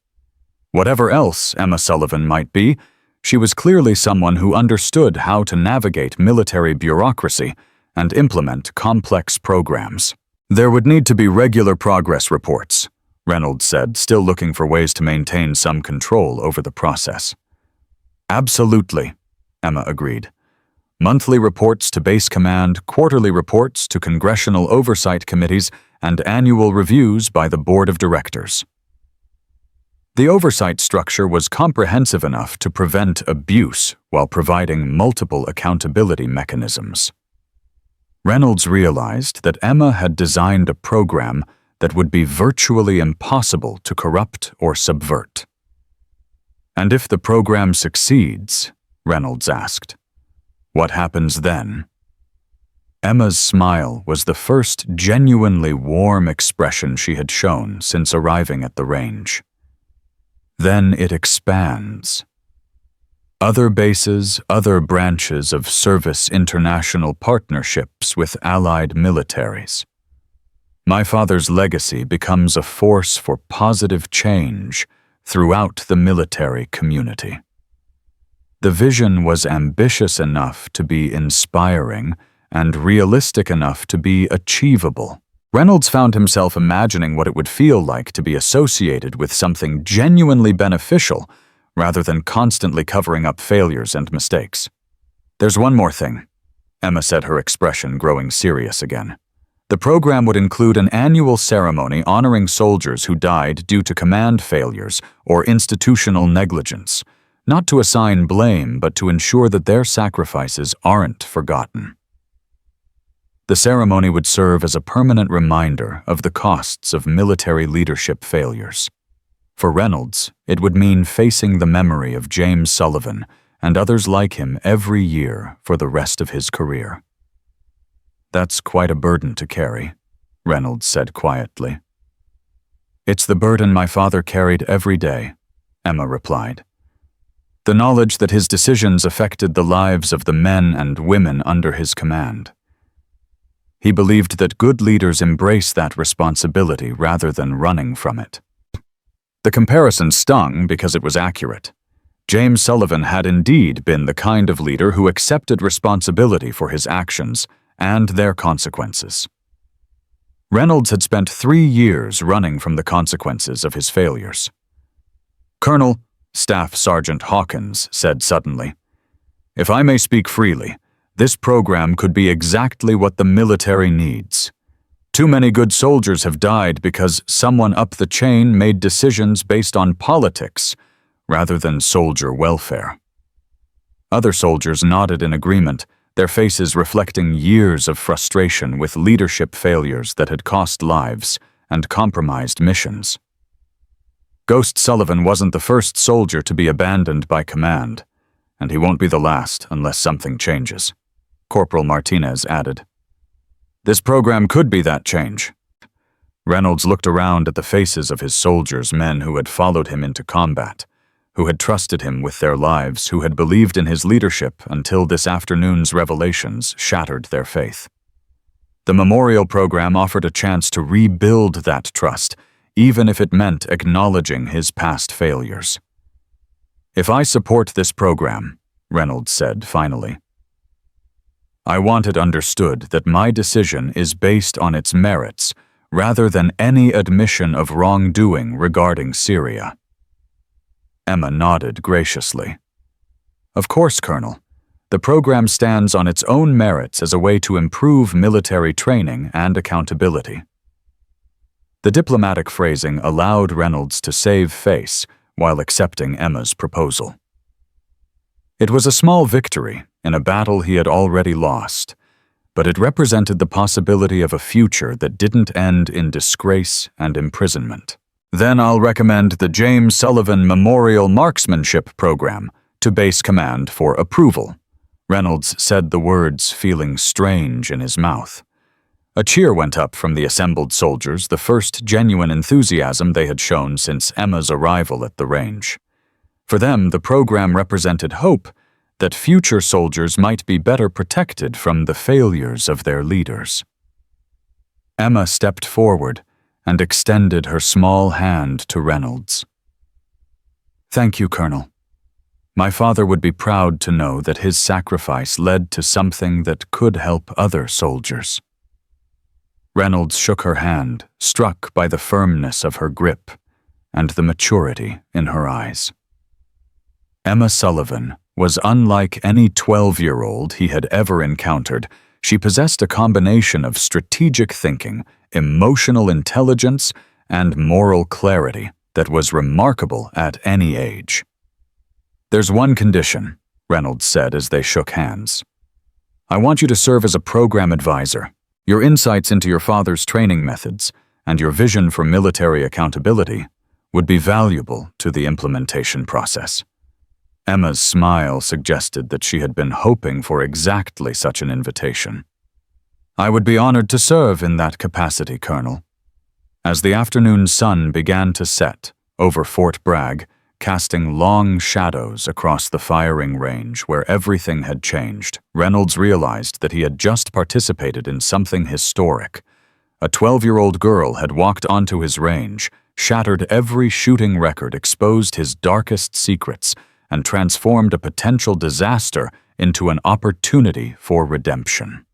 Whatever else Emma Sullivan might be, she was clearly someone who understood how to navigate military bureaucracy and implement complex programs. There would need to be regular progress reports, Reynolds said, still looking for ways to maintain some control over the process. Absolutely, Emma agreed. Monthly reports to base command, quarterly reports to congressional oversight committees, and annual reviews by the board of directors. The oversight structure was comprehensive enough to prevent abuse while providing multiple accountability mechanisms. Reynolds realized that Emma had designed a program that would be virtually impossible to corrupt or subvert. And if the program succeeds, Reynolds asked, what happens then? Emma's smile was the first genuinely warm expression she had shown since arriving at the range. Then it expands. Other bases, other branches of service international partnerships with allied militaries. My father's legacy becomes a force for positive change throughout the military community. The vision was ambitious enough to be inspiring and realistic enough to be achievable. Reynolds found himself imagining what it would feel like to be associated with something genuinely beneficial rather than constantly covering up failures and mistakes. There's one more thing, Emma said, her expression growing serious again. The program would include an annual ceremony honoring soldiers who died due to command failures or institutional negligence, not to assign blame but to ensure that their sacrifices aren't forgotten. The ceremony would serve as a permanent reminder of the costs of military leadership failures. For Reynolds, it would mean facing the memory of James Sullivan and others like him every year for the rest of his career. That's quite a burden to carry, Reynolds said quietly. It's the burden my father carried every day, Emma replied. The knowledge that his decisions affected the lives of the men and women under his command. He believed that good leaders embrace that responsibility rather than running from it. The comparison stung because it was accurate. James Sullivan had indeed been the kind of leader who accepted responsibility for his actions and their consequences. Reynolds had spent 3 years running from the consequences of his failures. Colonel, Staff Sergeant Hawkins said suddenly, "If I may speak freely, this program could be exactly what the military needs. Too many good soldiers have died because someone up the chain made decisions based on politics rather than soldier welfare." Other soldiers nodded in agreement, their faces reflecting years of frustration with leadership failures that had cost lives and compromised missions. Ghost Sullivan wasn't the first soldier to be abandoned by command, and he won't be the last unless something changes, Corporal Martinez added. This program could be that change. Reynolds looked around at the faces of his soldiers, men who had followed him into combat, who had trusted him with their lives, who had believed in his leadership until this afternoon's revelations shattered their faith. The memorial program offered a chance to rebuild that trust, even if it meant acknowledging his past failures. "If I support this program," Reynolds said finally, "I want it understood that my decision is based on its merits rather than any admission of wrongdoing regarding Syria." Emma nodded graciously. "Of course, Colonel. The program stands on its own merits as a way to improve military training and accountability." The diplomatic phrasing allowed Reynolds to save face while accepting Emma's proposal. It was a small victory in a battle he had already lost, but it represented the possibility of a future that didn't end in disgrace and imprisonment. "Then I'll recommend the James Sullivan Memorial Marksmanship Program to Base Command for approval." Reynolds said the words feeling strange in his mouth. A cheer went up from the assembled soldiers, the first genuine enthusiasm they had shown since Emma's arrival at the range. For them, the program represented hope that future soldiers might be better protected from the failures of their leaders. Emma stepped forward and extended her small hand to Reynolds. "Thank you, Colonel. My father would be proud to know that his sacrifice led to something that could help other soldiers." Reynolds shook her hand, struck by the firmness of her grip and the maturity in her eyes. Emma Sullivan was unlike any 12-year-old he had ever encountered. She possessed a combination of strategic thinking, emotional intelligence, and moral clarity that was remarkable at any age. "There's one condition," Reynolds said as they shook hands. "I want you to serve as a program advisor. Your insights into your father's training methods and your vision for military accountability would be valuable to the implementation process." Emma's smile suggested that she had been hoping for exactly such an invitation. "I would be honored to serve in that capacity, Colonel." As the afternoon sun began to set over Fort Bragg, casting long shadows across the firing range where everything had changed, Reynolds realized that he had just participated in something historic. A 12-year-old girl had walked onto his range, shattered every shooting record, exposed his darkest secrets, and transformed a potential disaster into an opportunity for redemption.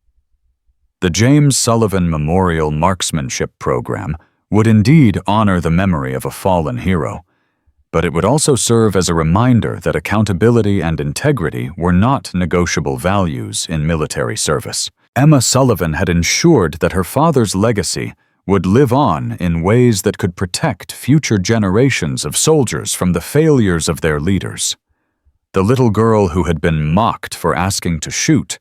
The James Sullivan Memorial Marksmanship Program would indeed honor the memory of a fallen hero, but it would also serve as a reminder that accountability and integrity were not negotiable values in military service. Emma Sullivan had ensured that her father's legacy would live on in ways that could protect future generations of soldiers from the failures of their leaders. The little girl who had been mocked for asking to shoot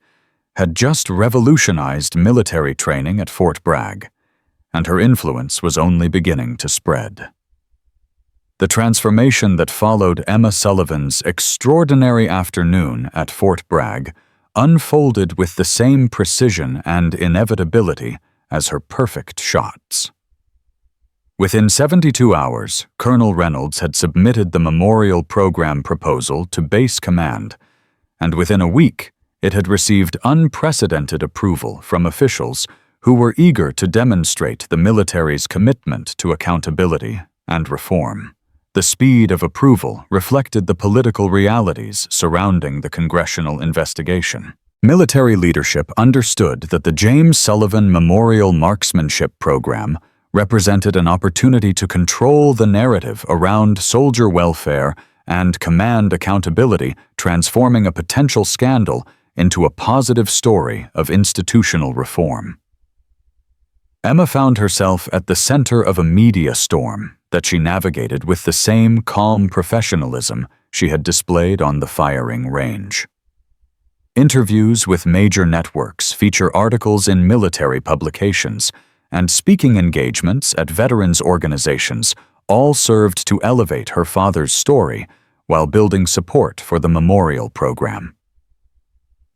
had just revolutionized military training at Fort Bragg, and her influence was only beginning to spread. The transformation that followed Emma Sullivan's extraordinary afternoon at Fort Bragg unfolded with the same precision and inevitability as her perfect shots. Within 72 hours, Colonel Reynolds had submitted the memorial program proposal to Base Command, and within a week, it had received unprecedented approval from officials who were eager to demonstrate the military's commitment to accountability and reform. The speed of approval reflected the political realities surrounding the congressional investigation. Military leadership understood that the James Sullivan Memorial Marksmanship Program represented an opportunity to control the narrative around soldier welfare and command accountability, transforming a potential scandal into a positive story of institutional reform. Emma found herself at the center of a media storm that she navigated with the same calm professionalism she had displayed on the firing range. Interviews with major networks feature articles in military publications, and speaking engagements at veterans organizations all served to elevate her father's story while building support for the memorial program.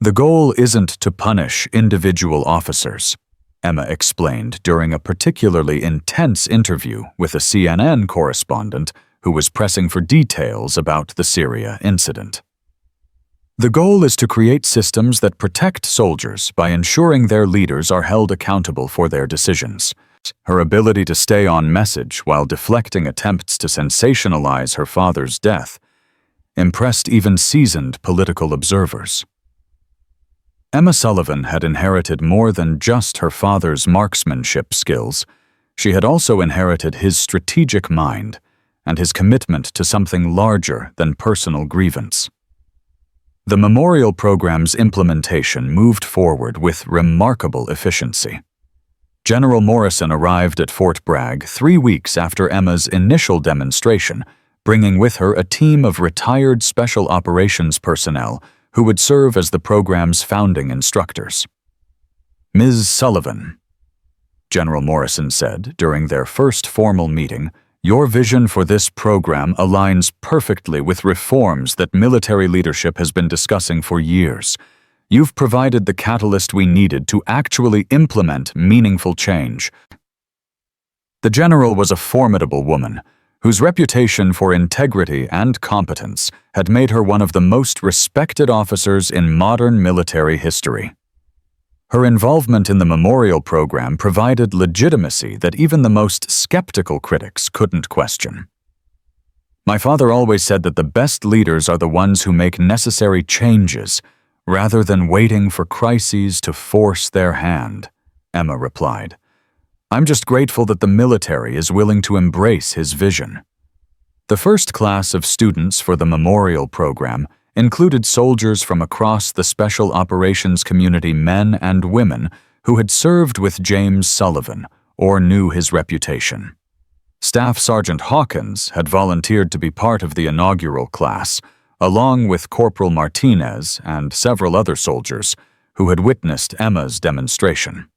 "The goal isn't to punish individual officers," Emma explained during a particularly intense interview with a CNN correspondent who was pressing for details about the Syria incident. "The goal is to create systems that protect soldiers by ensuring their leaders are held accountable for their decisions." Her ability to stay on message while deflecting attempts to sensationalize her father's death impressed even seasoned political observers. Emma Sullivan had inherited more than just her father's marksmanship skills. She had also inherited his strategic mind and his commitment to something larger than personal grievance. The memorial program's implementation moved forward with remarkable efficiency. General Morrison arrived at Fort Bragg 3 weeks after Emma's initial demonstration, bringing with her a team of retired special operations personnel who would serve as the program's founding instructors. "Ms. Sullivan," General Morrison said during their first formal meeting, "your vision for this program aligns perfectly with reforms that military leadership has been discussing for years. You've provided the catalyst we needed to actually implement meaningful change." The general was a formidable woman, whose reputation for integrity and competence had made her one of the most respected officers in modern military history. Her involvement in the memorial program provided legitimacy that even the most skeptical critics couldn't question. "My father always said that the best leaders are the ones who make necessary changes, rather than waiting for crises to force their hand," Emma replied. "I'm just grateful that the military is willing to embrace his vision." The first class of students for the memorial program included soldiers from across the special operations community, men and women who had served with James Sullivan or knew his reputation. Staff Sergeant Hawkins had volunteered to be part of the inaugural class, along with Corporal Martinez and several other soldiers who had witnessed Emma's demonstration.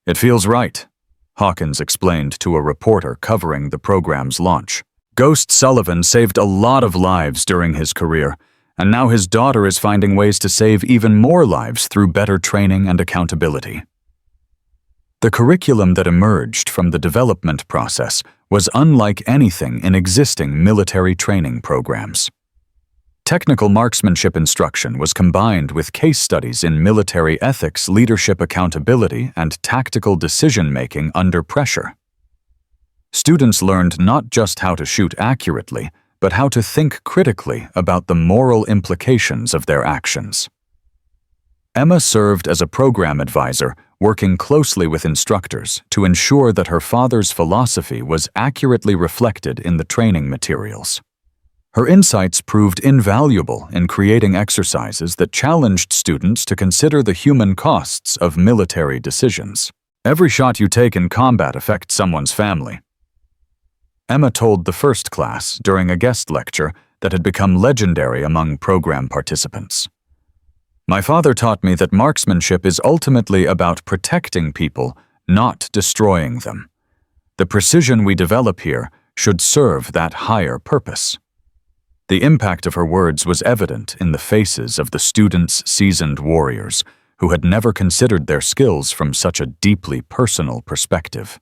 "It feels right," Hawkins explained to a reporter covering the program's launch. "Ghost Sullivan saved a lot of lives during his career, and now his daughter is finding ways to save even more lives through better training and accountability." The curriculum that emerged from the development process was unlike anything in existing military training programs. Technical marksmanship instruction was combined with case studies in military ethics, leadership accountability, and tactical decision-making under pressure. Students learned not just how to shoot accurately, but how to think critically about the moral implications of their actions. Emma served as a program advisor, working closely with instructors to ensure that her father's philosophy was accurately reflected in the training materials. Her insights proved invaluable in creating exercises that challenged students to consider the human costs of military decisions. "Every shot you take in combat affects someone's family," Emma told the first class during a guest lecture that had become legendary among program participants. "My father taught me that marksmanship is ultimately about protecting people, not destroying them. The precision we develop here should serve that higher purpose." The impact of her words was evident in the faces of the students' seasoned warriors, who had never considered their skills from such a deeply personal perspective.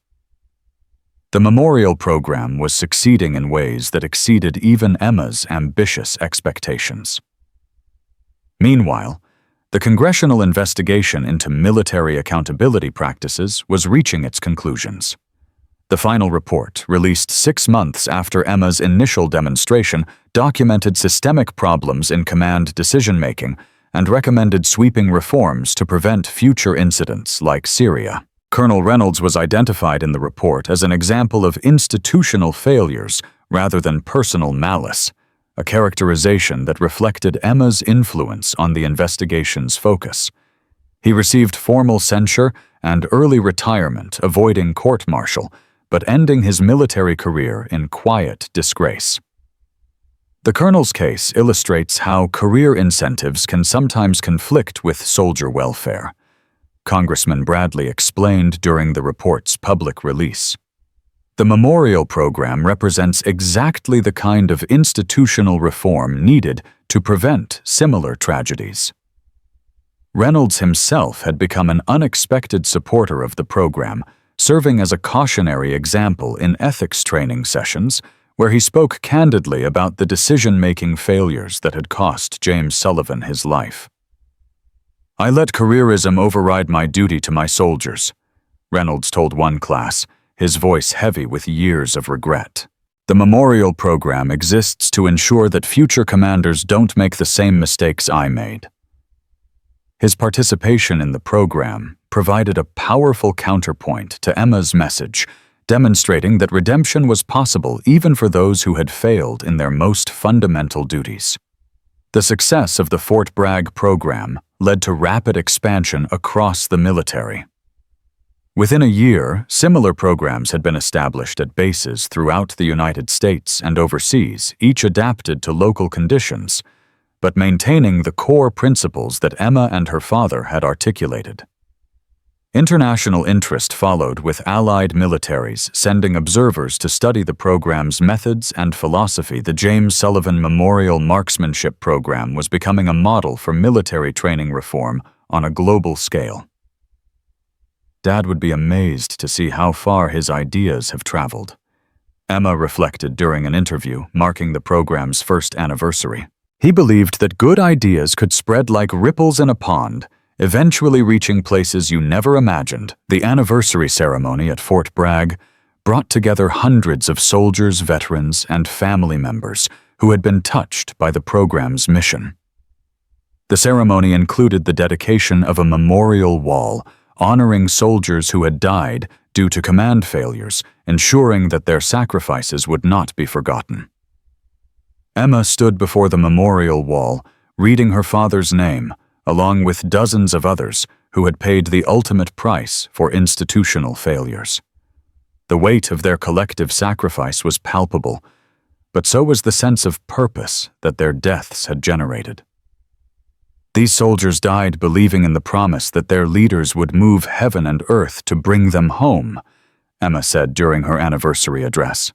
The memorial program was succeeding in ways that exceeded even Emma's ambitious expectations. Meanwhile, the congressional investigation into military accountability practices was reaching its conclusions. The final report, released 6 months after Emma's initial demonstration, documented systemic problems in command decision-making and recommended sweeping reforms to prevent future incidents like Syria. Colonel Reynolds was identified in the report as an example of institutional failures rather than personal malice, a characterization that reflected Emma's influence on the investigation's focus. He received formal censure and early retirement, avoiding court-martial, but ending his military career in quiet disgrace. The colonel's case illustrates how career incentives can sometimes conflict with soldier welfare. Congressman Bradley explained during the report's public release. The memorial program represents exactly the kind of institutional reform needed to prevent similar tragedies. Reynolds himself had become an unexpected supporter of the program, serving as a cautionary example in ethics training sessions where he spoke candidly about the decision-making failures that had cost James Sullivan his life. "I let careerism override my duty to my soldiers," Reynolds told one class, his voice heavy with years of regret. The memorial program exists to ensure that future commanders don't make the same mistakes I made. His participation in the program provided a powerful counterpoint to Emma's message, demonstrating that redemption was possible even for those who had failed in their most fundamental duties. The success of the Fort Bragg program led to rapid expansion across the military. Within a year, similar programs had been established at bases throughout the United States and overseas, each adapted to local conditions, but maintaining the core principles that Emma and her father had articulated. International interest followed, with allied militaries sending observers to study the program's methods and philosophy. The James Sullivan Memorial Marksmanship Program was becoming a model for military training reform on a global scale. Dad would be amazed to see how far his ideas have traveled, Emma reflected during an interview marking the program's first anniversary. He believed that good ideas could spread like ripples in a pond, eventually reaching places you never imagined. The anniversary ceremony at Fort Bragg brought together hundreds of soldiers, veterans, and family members who had been touched by the program's mission. The ceremony included the dedication of a memorial wall honoring soldiers who had died due to command failures, ensuring that their sacrifices would not be forgotten. Emma stood before the memorial wall, reading her father's name, along with dozens of others who had paid the ultimate price for institutional failures. The weight of their collective sacrifice was palpable, but so was the sense of purpose that their deaths had generated. These soldiers died believing in the promise that their leaders would move heaven and earth to bring them home, Emma said during her anniversary address.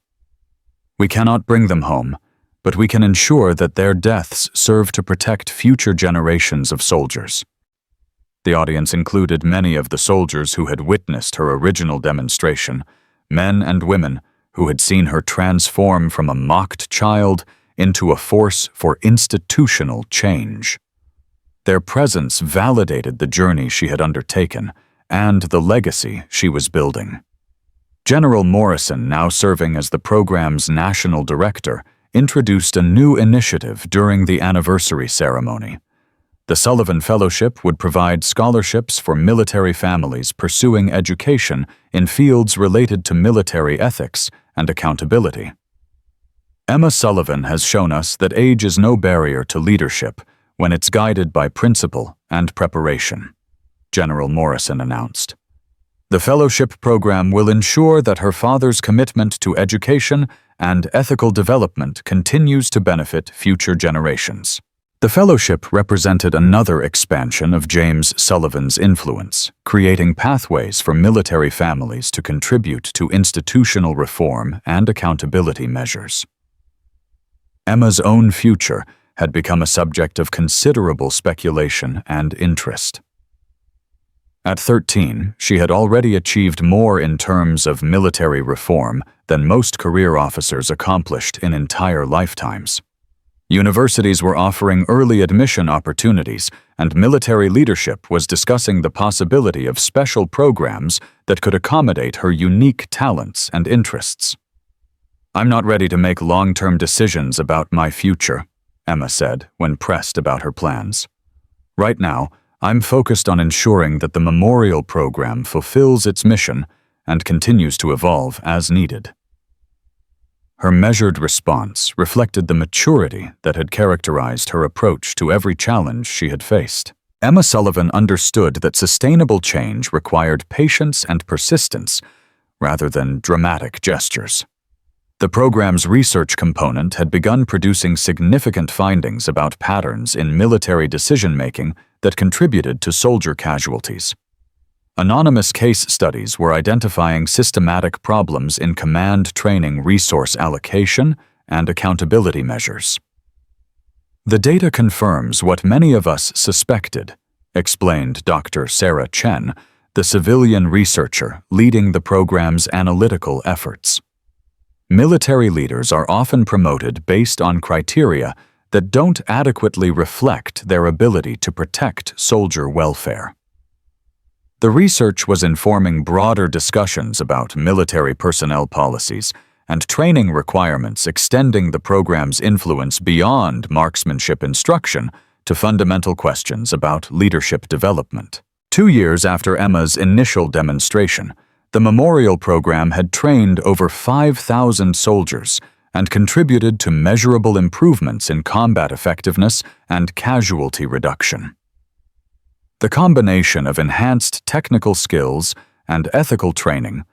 We cannot bring them home, but we can ensure that their deaths serve to protect future generations of soldiers. The audience included many of the soldiers who had witnessed her original demonstration, men and women who had seen her transform from a mocked child into a force for institutional change. Their presence validated the journey she had undertaken and the legacy she was building. General Morrison, now serving as the program's national director, introduced a new initiative during the anniversary ceremony. The Sullivan Fellowship would provide scholarships for military families pursuing education in fields related to military ethics and accountability. Emma Sullivan has shown us that age is no barrier to leadership when it's guided by principle and preparation, General Morrison announced. The fellowship program will ensure that her father's commitment to education and ethical development continues to benefit future generations. The fellowship represented another expansion of James Sullivan's influence, creating pathways for military families to contribute to institutional reform and accountability measures. Emma's own future had become a subject of considerable speculation and interest. At 13, she had already achieved more in terms of military reform than most career officers accomplished in entire lifetimes. Universities were offering early admission opportunities, and military leadership was discussing the possibility of special programs that could accommodate her unique talents and interests. I'm not ready to make long-term decisions about my future, Emma said when pressed about her plans. Right now, I'm focused on ensuring that the memorial program fulfills its mission and continues to evolve as needed. Her measured response reflected the maturity that had characterized her approach to every challenge she had faced. Emma Sullivan understood that sustainable change required patience and persistence rather than dramatic gestures. The program's research component had begun producing significant findings about patterns in military decision-making that contributed to soldier casualties. Anonymous case studies were identifying systematic problems in command training, resource allocation, and accountability measures. The data confirms what many of us suspected, explained Dr. Sarah Chen, the civilian researcher leading the program's analytical efforts. Military leaders are often promoted based on criteria that don't adequately reflect their ability to protect soldier welfare. The research was informing broader discussions about military personnel policies and training requirements extending the program's influence beyond marksmanship instruction to fundamental questions about leadership development. 2 years after Emma's initial demonstration, the memorial program had trained over 5,000 soldiers and contributed to measurable improvements in combat effectiveness and casualty reduction. The combination of enhanced technical skills and ethical training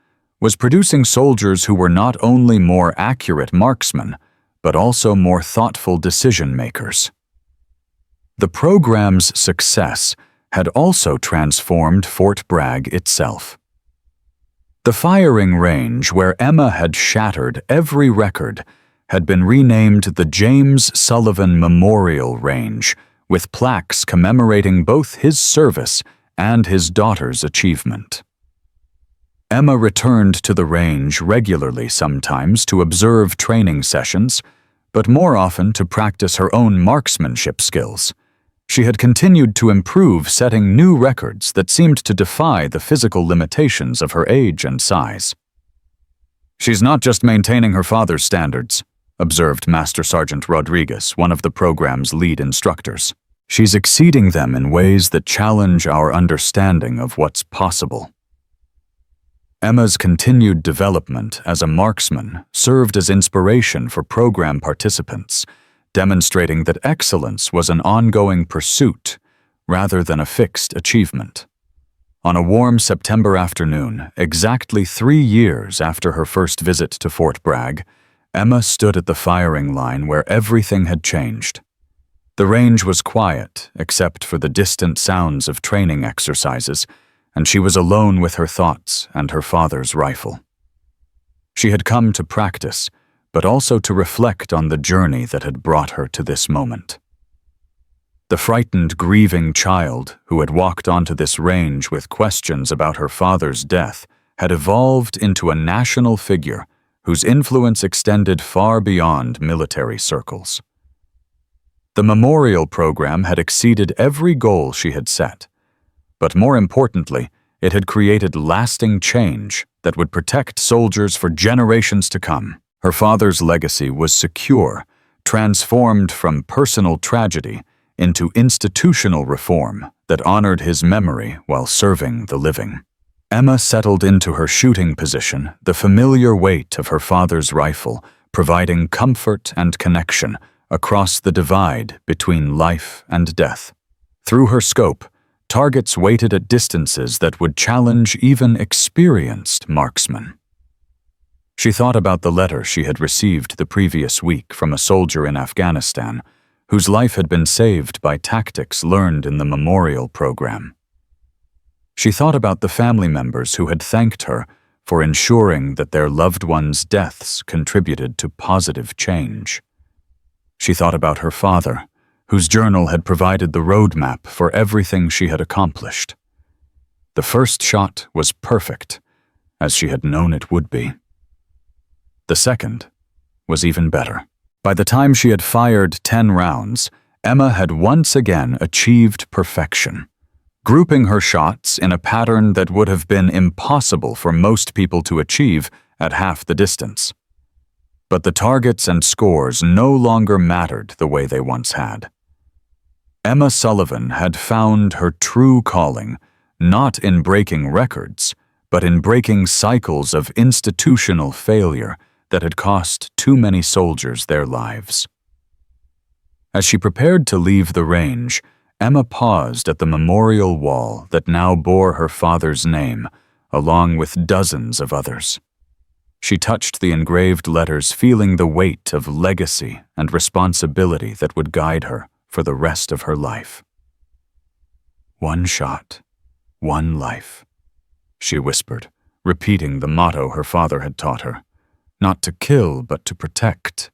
was producing soldiers who were not only more accurate marksmen, but also more thoughtful decision-makers. The program's success had also transformed Fort Bragg itself. The firing range where Emma had shattered every record had been renamed the James Sullivan Memorial Range, with plaques commemorating both his service and his daughter's achievement. Emma returned to the range regularly sometimes to observe training sessions, but more often to practice her own marksmanship skills. She had continued to improve, setting new records that seemed to defy the physical limitations of her age and size. "She's not just maintaining her father's standards," observed Master Sergeant Rodriguez, one of the program's lead instructors. "She's exceeding them in ways that challenge our understanding of what's possible." Emma's continued development as a marksman served as inspiration for program participants, demonstrating that excellence was an ongoing pursuit rather than a fixed achievement. On a warm September afternoon, exactly 3 years after her first visit to Fort Bragg, Emma stood at the firing line where everything had changed. The range was quiet, except for the distant sounds of training exercises, and she was alone with her thoughts and her father's rifle. She had come to practice, but also to reflect on the journey that had brought her to this moment. The frightened, grieving child who had walked onto this range with questions about her father's death had evolved into a national figure whose influence extended far beyond military circles. The memorial program had exceeded every goal she had set, but more importantly, it had created lasting change that would protect soldiers for generations to come. Her father's legacy was secure, transformed from personal tragedy into institutional reform that honored his memory while serving the living. Emma settled into her shooting position, the familiar weight of her father's rifle providing comfort and connection across the divide between life and death. Through her scope, targets waited at distances that would challenge even experienced marksmen. She thought about the letter she had received the previous week from a soldier in Afghanistan whose life had been saved by tactics learned in the memorial program. She thought about the family members who had thanked her for ensuring that their loved ones' deaths contributed to positive change. She thought about her father, whose journal had provided the roadmap for everything she had accomplished. The first shot was perfect, as she had known it would be. The second was even better. By the time she had fired 10 rounds, Emma had once again achieved perfection, grouping her shots in a pattern that would have been impossible for most people to achieve at half the distance. But the targets and scores no longer mattered the way they once had. Emma Sullivan had found her true calling, not in breaking records, but in breaking cycles of institutional failure that had cost too many soldiers their lives. As she prepared to leave the range, Emma paused at the memorial wall that now bore her father's name, along with dozens of others. She touched the engraved letters, feeling the weight of legacy and responsibility that would guide her for the rest of her life. "One shot, one life," she whispered, repeating the motto her father had taught her. Not to kill, but to protect.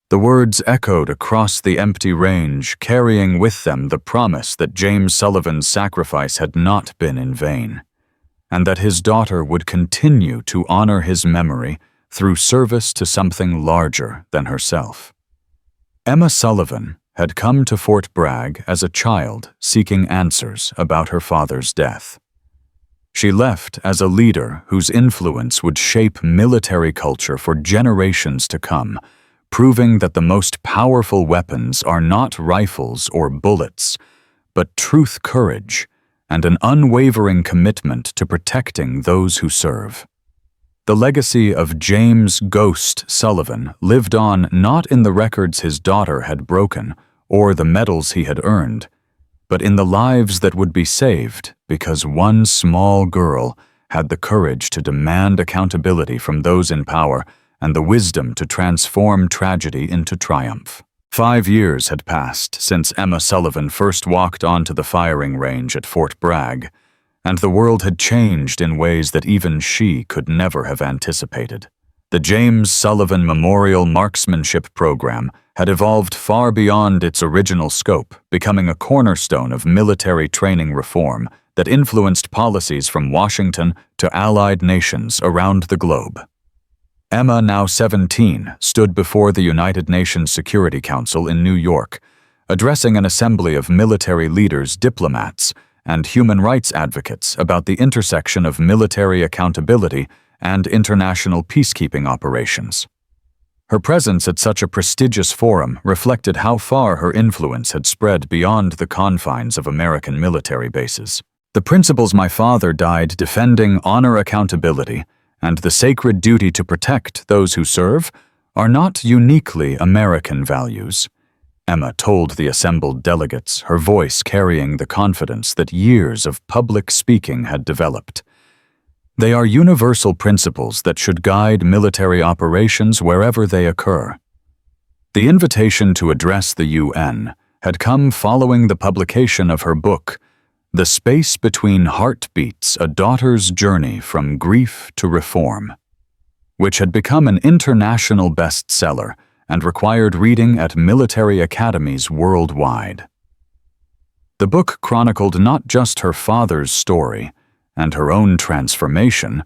The words echoed across the empty range, carrying with them the promise that James Sullivan's sacrifice had not been in vain, and that his daughter would continue to honor his memory through service to something larger than herself. Emma Sullivan had come to Fort Bragg as a child seeking answers about her father's death. She left as a leader whose influence would shape military culture for generations to come, proving that the most powerful weapons are not rifles or bullets, but truth, courage, and an unwavering commitment to protecting those who serve. The legacy of James "Ghost" Sullivan lived on not in the records his daughter had broken or the medals he had earned, but in the lives that would be saved because one small girl had the courage to demand accountability from those in power and the wisdom to transform tragedy into triumph. 5 years had passed since Emma Sullivan first walked onto the firing range at Fort Bragg, and the world had changed in ways that even she could never have anticipated. The James Sullivan Memorial Marksmanship Program had evolved far beyond its original scope, becoming a cornerstone of military training reform that influenced policies from Washington to allied nations around the globe. Emma, now 17, stood before the United Nations Security Council in New York, addressing an assembly of military leaders, diplomats, and human rights advocates about the intersection of military accountability and international peacekeeping operations. Her presence at such a prestigious forum reflected how far her influence had spread beyond the confines of American military bases. The principles my father died defending, honor, accountability, and the sacred duty to protect those who serve are not uniquely American values. Emma told the assembled delegates, her voice carrying the confidence that years of public speaking had developed. They are universal principles that should guide military operations wherever they occur. The invitation to address the UN had come following the publication of her book, The Space Between Heartbeats: A Daughter's Journey from Grief to Reform, which had become an international bestseller and required reading at military academies worldwide. The book chronicled not just her father's story and her own transformation,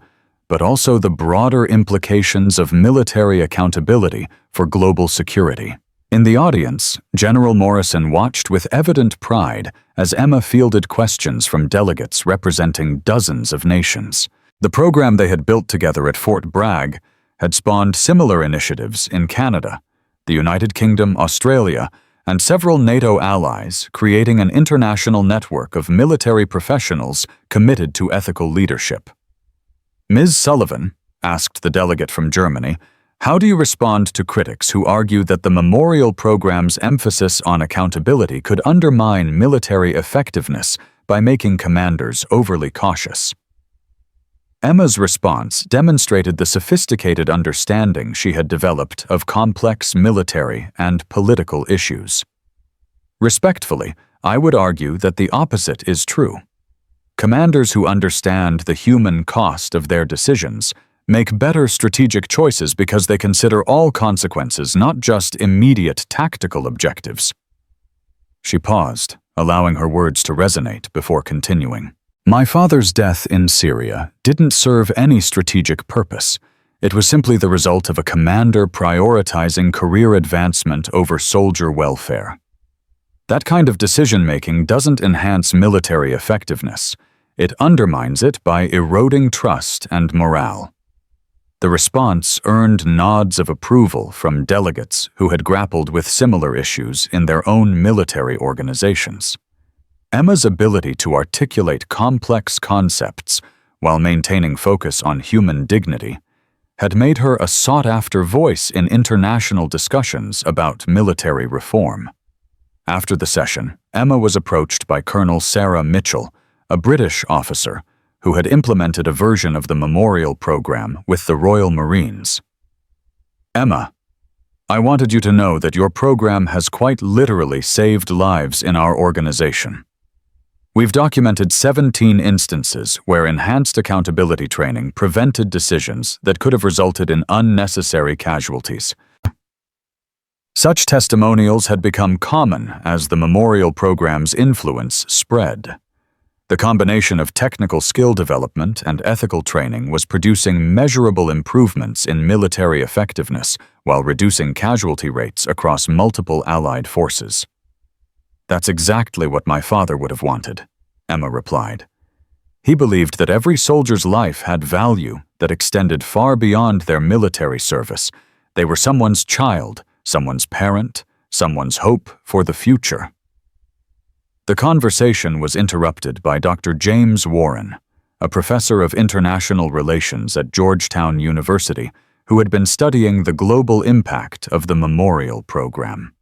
but also the broader implications of military accountability for global security. In the audience, General Morrison watched with evident pride as Emma fielded questions from delegates representing dozens of nations. The program they had built together at Fort Bragg had spawned similar initiatives in Canada, the United Kingdom, Australia, and several NATO allies, creating an international network of military professionals committed to ethical leadership. Ms. Sullivan asked the delegate from Germany, "How do you respond to critics who argue that the memorial program's emphasis on accountability could undermine military effectiveness by making commanders overly cautious?" Emma's response demonstrated the sophisticated understanding she had developed of complex military and political issues. Respectfully, I would argue that the opposite is true. Commanders who understand the human cost of their decisions make better strategic choices because they consider all consequences, not just immediate tactical objectives. She paused, allowing her words to resonate before continuing. My father's death in Syria didn't serve any strategic purpose. It was simply the result of a commander prioritizing career advancement over soldier welfare. That kind of decision-making doesn't enhance military effectiveness. It undermines it by eroding trust and morale. The response earned nods of approval from delegates who had grappled with similar issues in their own military organizations. Emma's ability to articulate complex concepts while maintaining focus on human dignity had made her a sought-after voice in international discussions about military reform. After the session, Emma was approached by Colonel Sarah Mitchell, a British officer who had implemented a version of the memorial program with the Royal Marines. "Emma, I wanted you to know that your program has quite literally saved lives in our organization. We've documented 17 instances where enhanced accountability training prevented decisions that could have resulted in unnecessary casualties." Such testimonials had become common as the memorial program's influence spread. The combination of technical skill development and ethical training was producing measurable improvements in military effectiveness while reducing casualty rates across multiple Allied forces. "That's exactly what my father would have wanted," Emma replied. He believed that every soldier's life had value that extended far beyond their military service. They were someone's child, someone's parent, someone's hope for the future. The conversation was interrupted by Dr. James Warren, a professor of international relations at Georgetown University, who had been studying the global impact of the memorial program.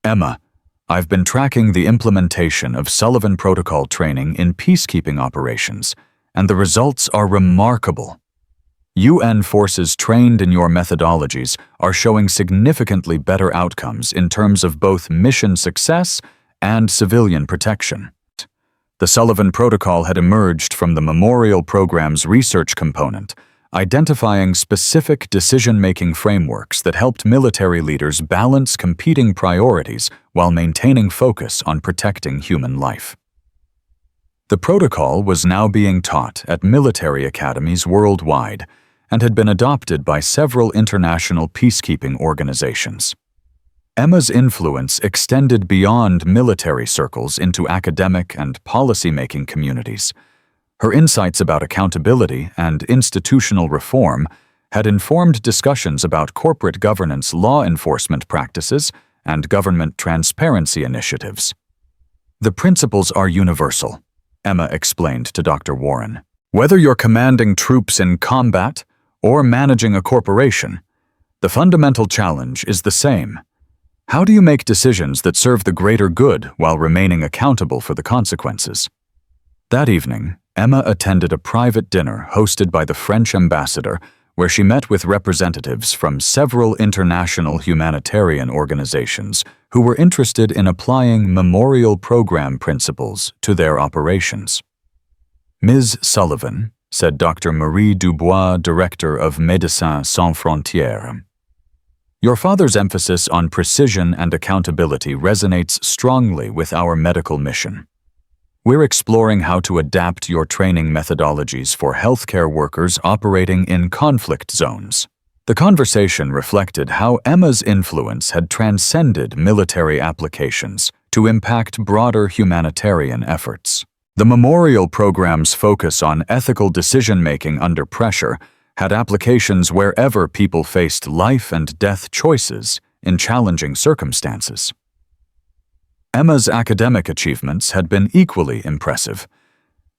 Emma, I've been tracking the implementation of Sullivan Protocol training in peacekeeping operations, and the results are remarkable. UN forces trained in your methodologies are showing significantly better outcomes in terms of both mission success and civilian protection. The Sullivan Protocol had emerged from the memorial program's research component, identifying specific decision-making frameworks that helped military leaders balance competing priorities while maintaining focus on protecting human life. The protocol was now being taught at military academies worldwide and had been adopted by several international peacekeeping organizations. Emma's influence extended beyond military circles into academic and policy-making communities. Her insights about accountability and institutional reform had informed discussions about corporate governance law enforcement practices and government transparency initiatives. The principles are universal, Emma explained to Dr. Warren. Whether you're commanding troops in combat or managing a corporation, the fundamental challenge is the same. How do you make decisions that serve the greater good while remaining accountable for the consequences? That evening, Emma attended a private dinner hosted by the French ambassador, where she met with representatives from several international humanitarian organizations who were interested in applying memorial program principles to their operations. Ms. Sullivan, said Dr. Marie Dubois, director of Médecins Sans Frontières, your father's emphasis on precision and accountability resonates strongly with our medical mission. We're exploring how to adapt your training methodologies for healthcare workers operating in conflict zones. The conversation reflected how Emma's influence had transcended military applications to impact broader humanitarian efforts. The memorial program's focus on ethical decision-making under pressure had applications wherever people faced life and death choices in challenging circumstances. Emma's academic achievements had been equally impressive.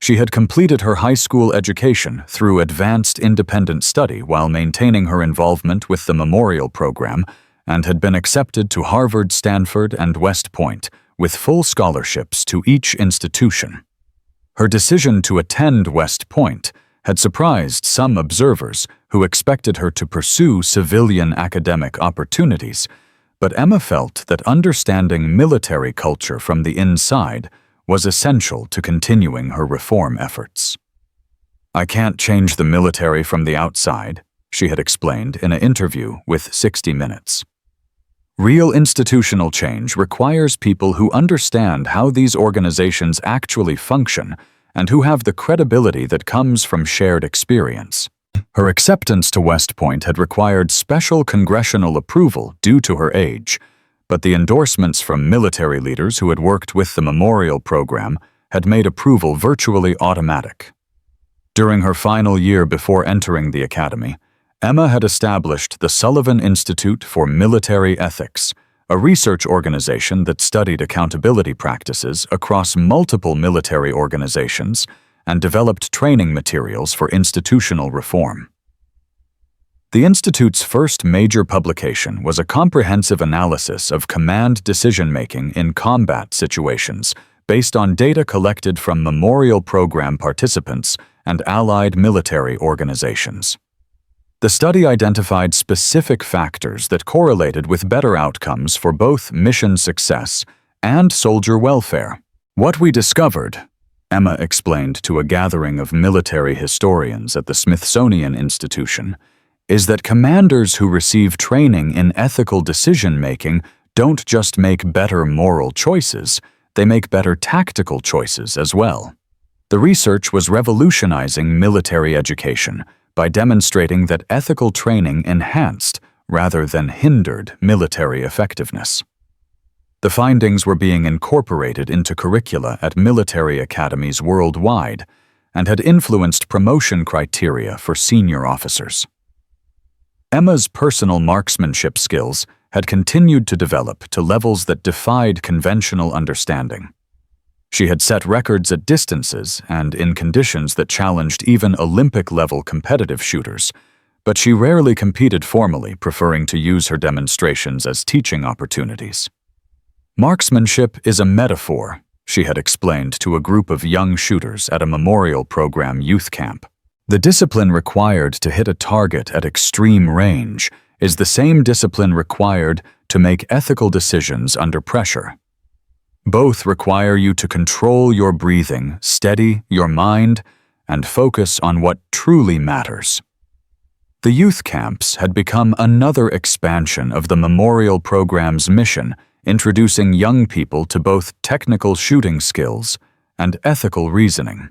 She had completed her high school education through advanced independent study while maintaining her involvement with the memorial program and had been accepted to Harvard, Stanford, and West Point with full scholarships to each institution. Her decision to attend West Point had surprised some observers who expected her to pursue civilian academic opportunities, but Emma felt that understanding military culture from the inside was essential to continuing her reform efforts. I can't change the military from the outside, she had explained in an interview with 60 Minutes. Real institutional change requires people who understand how these organizations actually function and who have the credibility that comes from shared experience. Her acceptance to West Point had required special congressional approval due to her age, but the endorsements from military leaders who had worked with the memorial program had made approval virtually automatic. During her final year before entering the academy, Emma had established the Sullivan Institute for Military Ethics, a research organization that studied accountability practices across multiple military organizations and developed training materials for institutional reform. The Institute's first major publication was a comprehensive analysis of command decision-making in combat situations based on data collected from memorial program participants and allied military organizations. The study identified specific factors that correlated with better outcomes for both mission success and soldier welfare. What we discovered, Emma explained to a gathering of military historians at the Smithsonian Institution, is that commanders who receive training in ethical decision-making don't just make better moral choices, they make better tactical choices as well. The research was revolutionizing military education by demonstrating that ethical training enhanced rather than hindered military effectiveness. The findings were being incorporated into curricula at military academies worldwide, and had influenced promotion criteria for senior officers. Emma's personal marksmanship skills had continued to develop to levels that defied conventional understanding. She had set records at distances and in conditions that challenged even Olympic-level competitive shooters, but she rarely competed formally, preferring to use her demonstrations as teaching opportunities. Marksmanship is a metaphor, she had explained to a group of young shooters at a memorial program youth camp. The discipline required to hit a target at extreme range is the same discipline required to make ethical decisions under pressure. Both require you to control your breathing, steady your mind, and focus on what truly matters. The youth camps had become another expansion of the memorial program's mission, introducing young people to both technical shooting skills and ethical reasoning.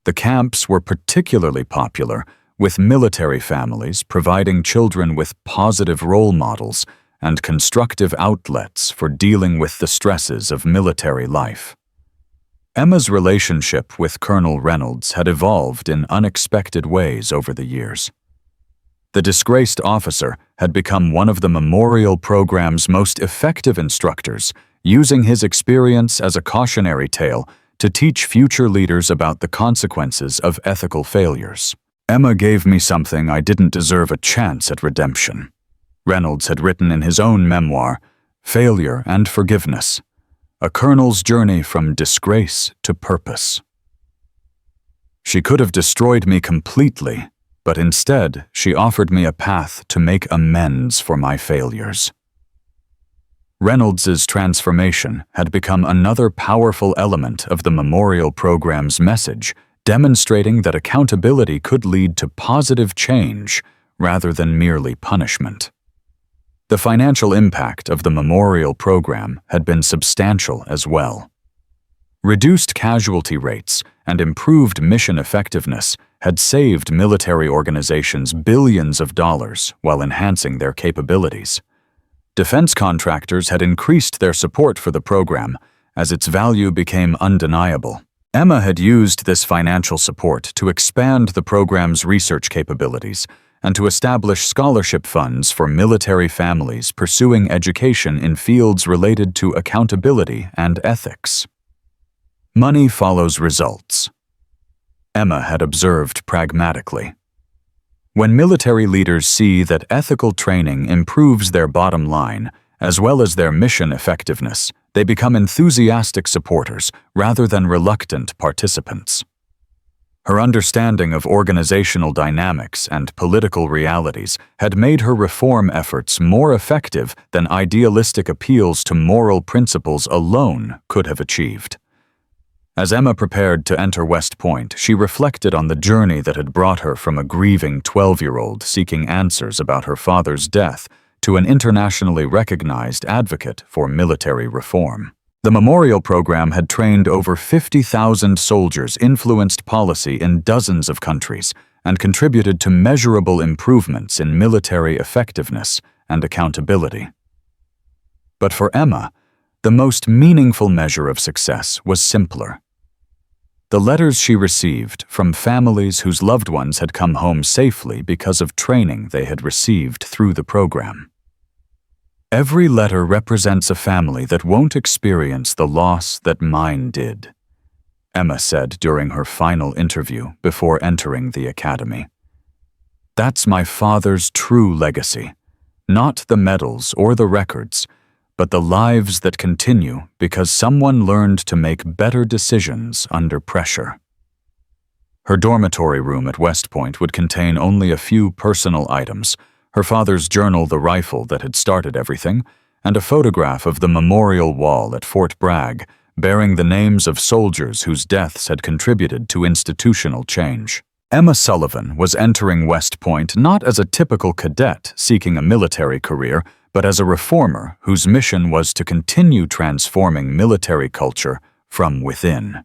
The camps were particularly popular, with military families providing children with positive role models and constructive outlets for dealing with the stresses of military life. Emma's relationship with Colonel Reynolds had evolved in unexpected ways over the years. The disgraced officer had become one of the memorial program's most effective instructors, using his experience as a cautionary tale to teach future leaders about the consequences of ethical failures. "Emma gave me something I didn't deserve a chance at redemption," Reynolds had written in his own memoir, Failure and Forgiveness, A Colonel's Journey from Disgrace to Purpose. "She could have destroyed me completely, but instead she offered me a path to make amends for my failures." Reynolds's transformation had become another powerful element of the memorial program's message, demonstrating that accountability could lead to positive change rather than merely punishment. The financial impact of the memorial program had been substantial as well. Reduced casualty rates and improved mission effectiveness had saved military organizations billions of dollars while enhancing their capabilities. Defense contractors had increased their support for the program as its value became undeniable. Emma had used this financial support to expand the program's research capabilities and to establish scholarship funds for military families pursuing education in fields related to accountability and ethics. Money follows results, Emma had observed pragmatically. When military leaders see that ethical training improves their bottom line, as well as their mission effectiveness, they become enthusiastic supporters rather than reluctant participants. Her understanding of organizational dynamics and political realities had made her reform efforts more effective than idealistic appeals to moral principles alone could have achieved. As Emma prepared to enter West Point, she reflected on the journey that had brought her from a grieving 12-year-old seeking answers about her father's death to an internationally recognized advocate for military reform. The memorial program had trained over 50,000 soldiers, influenced policy in dozens of countries, and contributed to measurable improvements in military effectiveness and accountability. But for Emma, the most meaningful measure of success was simpler. The letters she received from families whose loved ones had come home safely because of training they had received through the program. "Every letter represents a family that won't experience the loss that mine did," Emma said during her final interview before entering the academy. "That's my father's true legacy, not the medals or the records, but the lives that continue because someone learned to make better decisions under pressure." Her dormitory room at West Point would contain only a few personal items: her father's journal, the rifle that had started everything, and a photograph of the memorial wall at Fort Bragg, bearing the names of soldiers whose deaths had contributed to institutional change. Emma Sullivan was entering West Point not as a typical cadet seeking a military career, but as a reformer whose mission was to continue transforming military culture from within.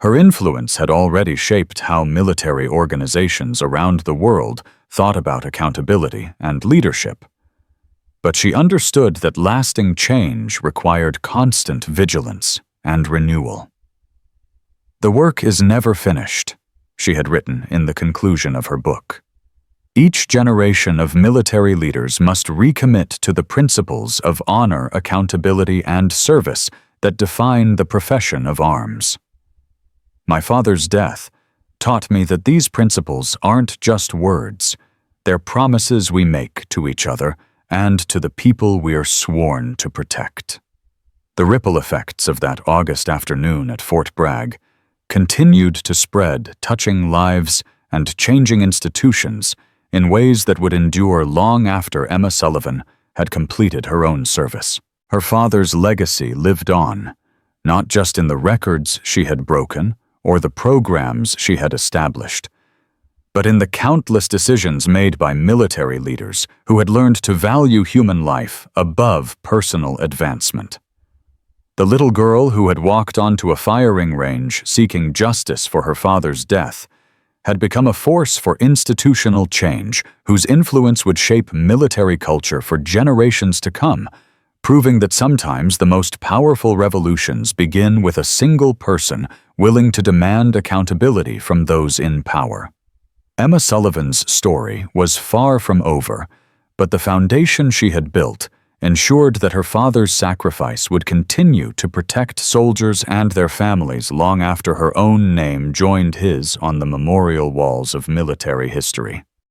Her influence had already shaped how military organizations around the world thought about accountability and leadership. But she understood that lasting change required constant vigilance and renewal. "The work is never finished," she had written in the conclusion of her book. "Each generation of military leaders must recommit to the principles of honor, accountability, and service that define the profession of arms." My father's death taught me that these principles aren't just words, they're promises we make to each other and to the people we are sworn to protect. The ripple effects of that August afternoon at Fort Bragg continued to spread, touching lives and changing institutions in ways that would endure long after Emma Sullivan had completed her own service. Her father's legacy lived on, not just in the records she had broken or the programs she had established, but in the countless decisions made by military leaders who had learned to value human life above personal advancement. The little girl who had walked onto a firing range seeking justice for her father's death had become a force for institutional change whose influence would shape military culture for generations to come, proving that sometimes the most powerful revolutions begin with a single person willing to demand accountability from those in power. Emma Sullivan's story was far from over, but the foundation she had built ensured that her father's sacrifice would continue to protect soldiers and their families long after her own name joined his on the memorial walls of military history.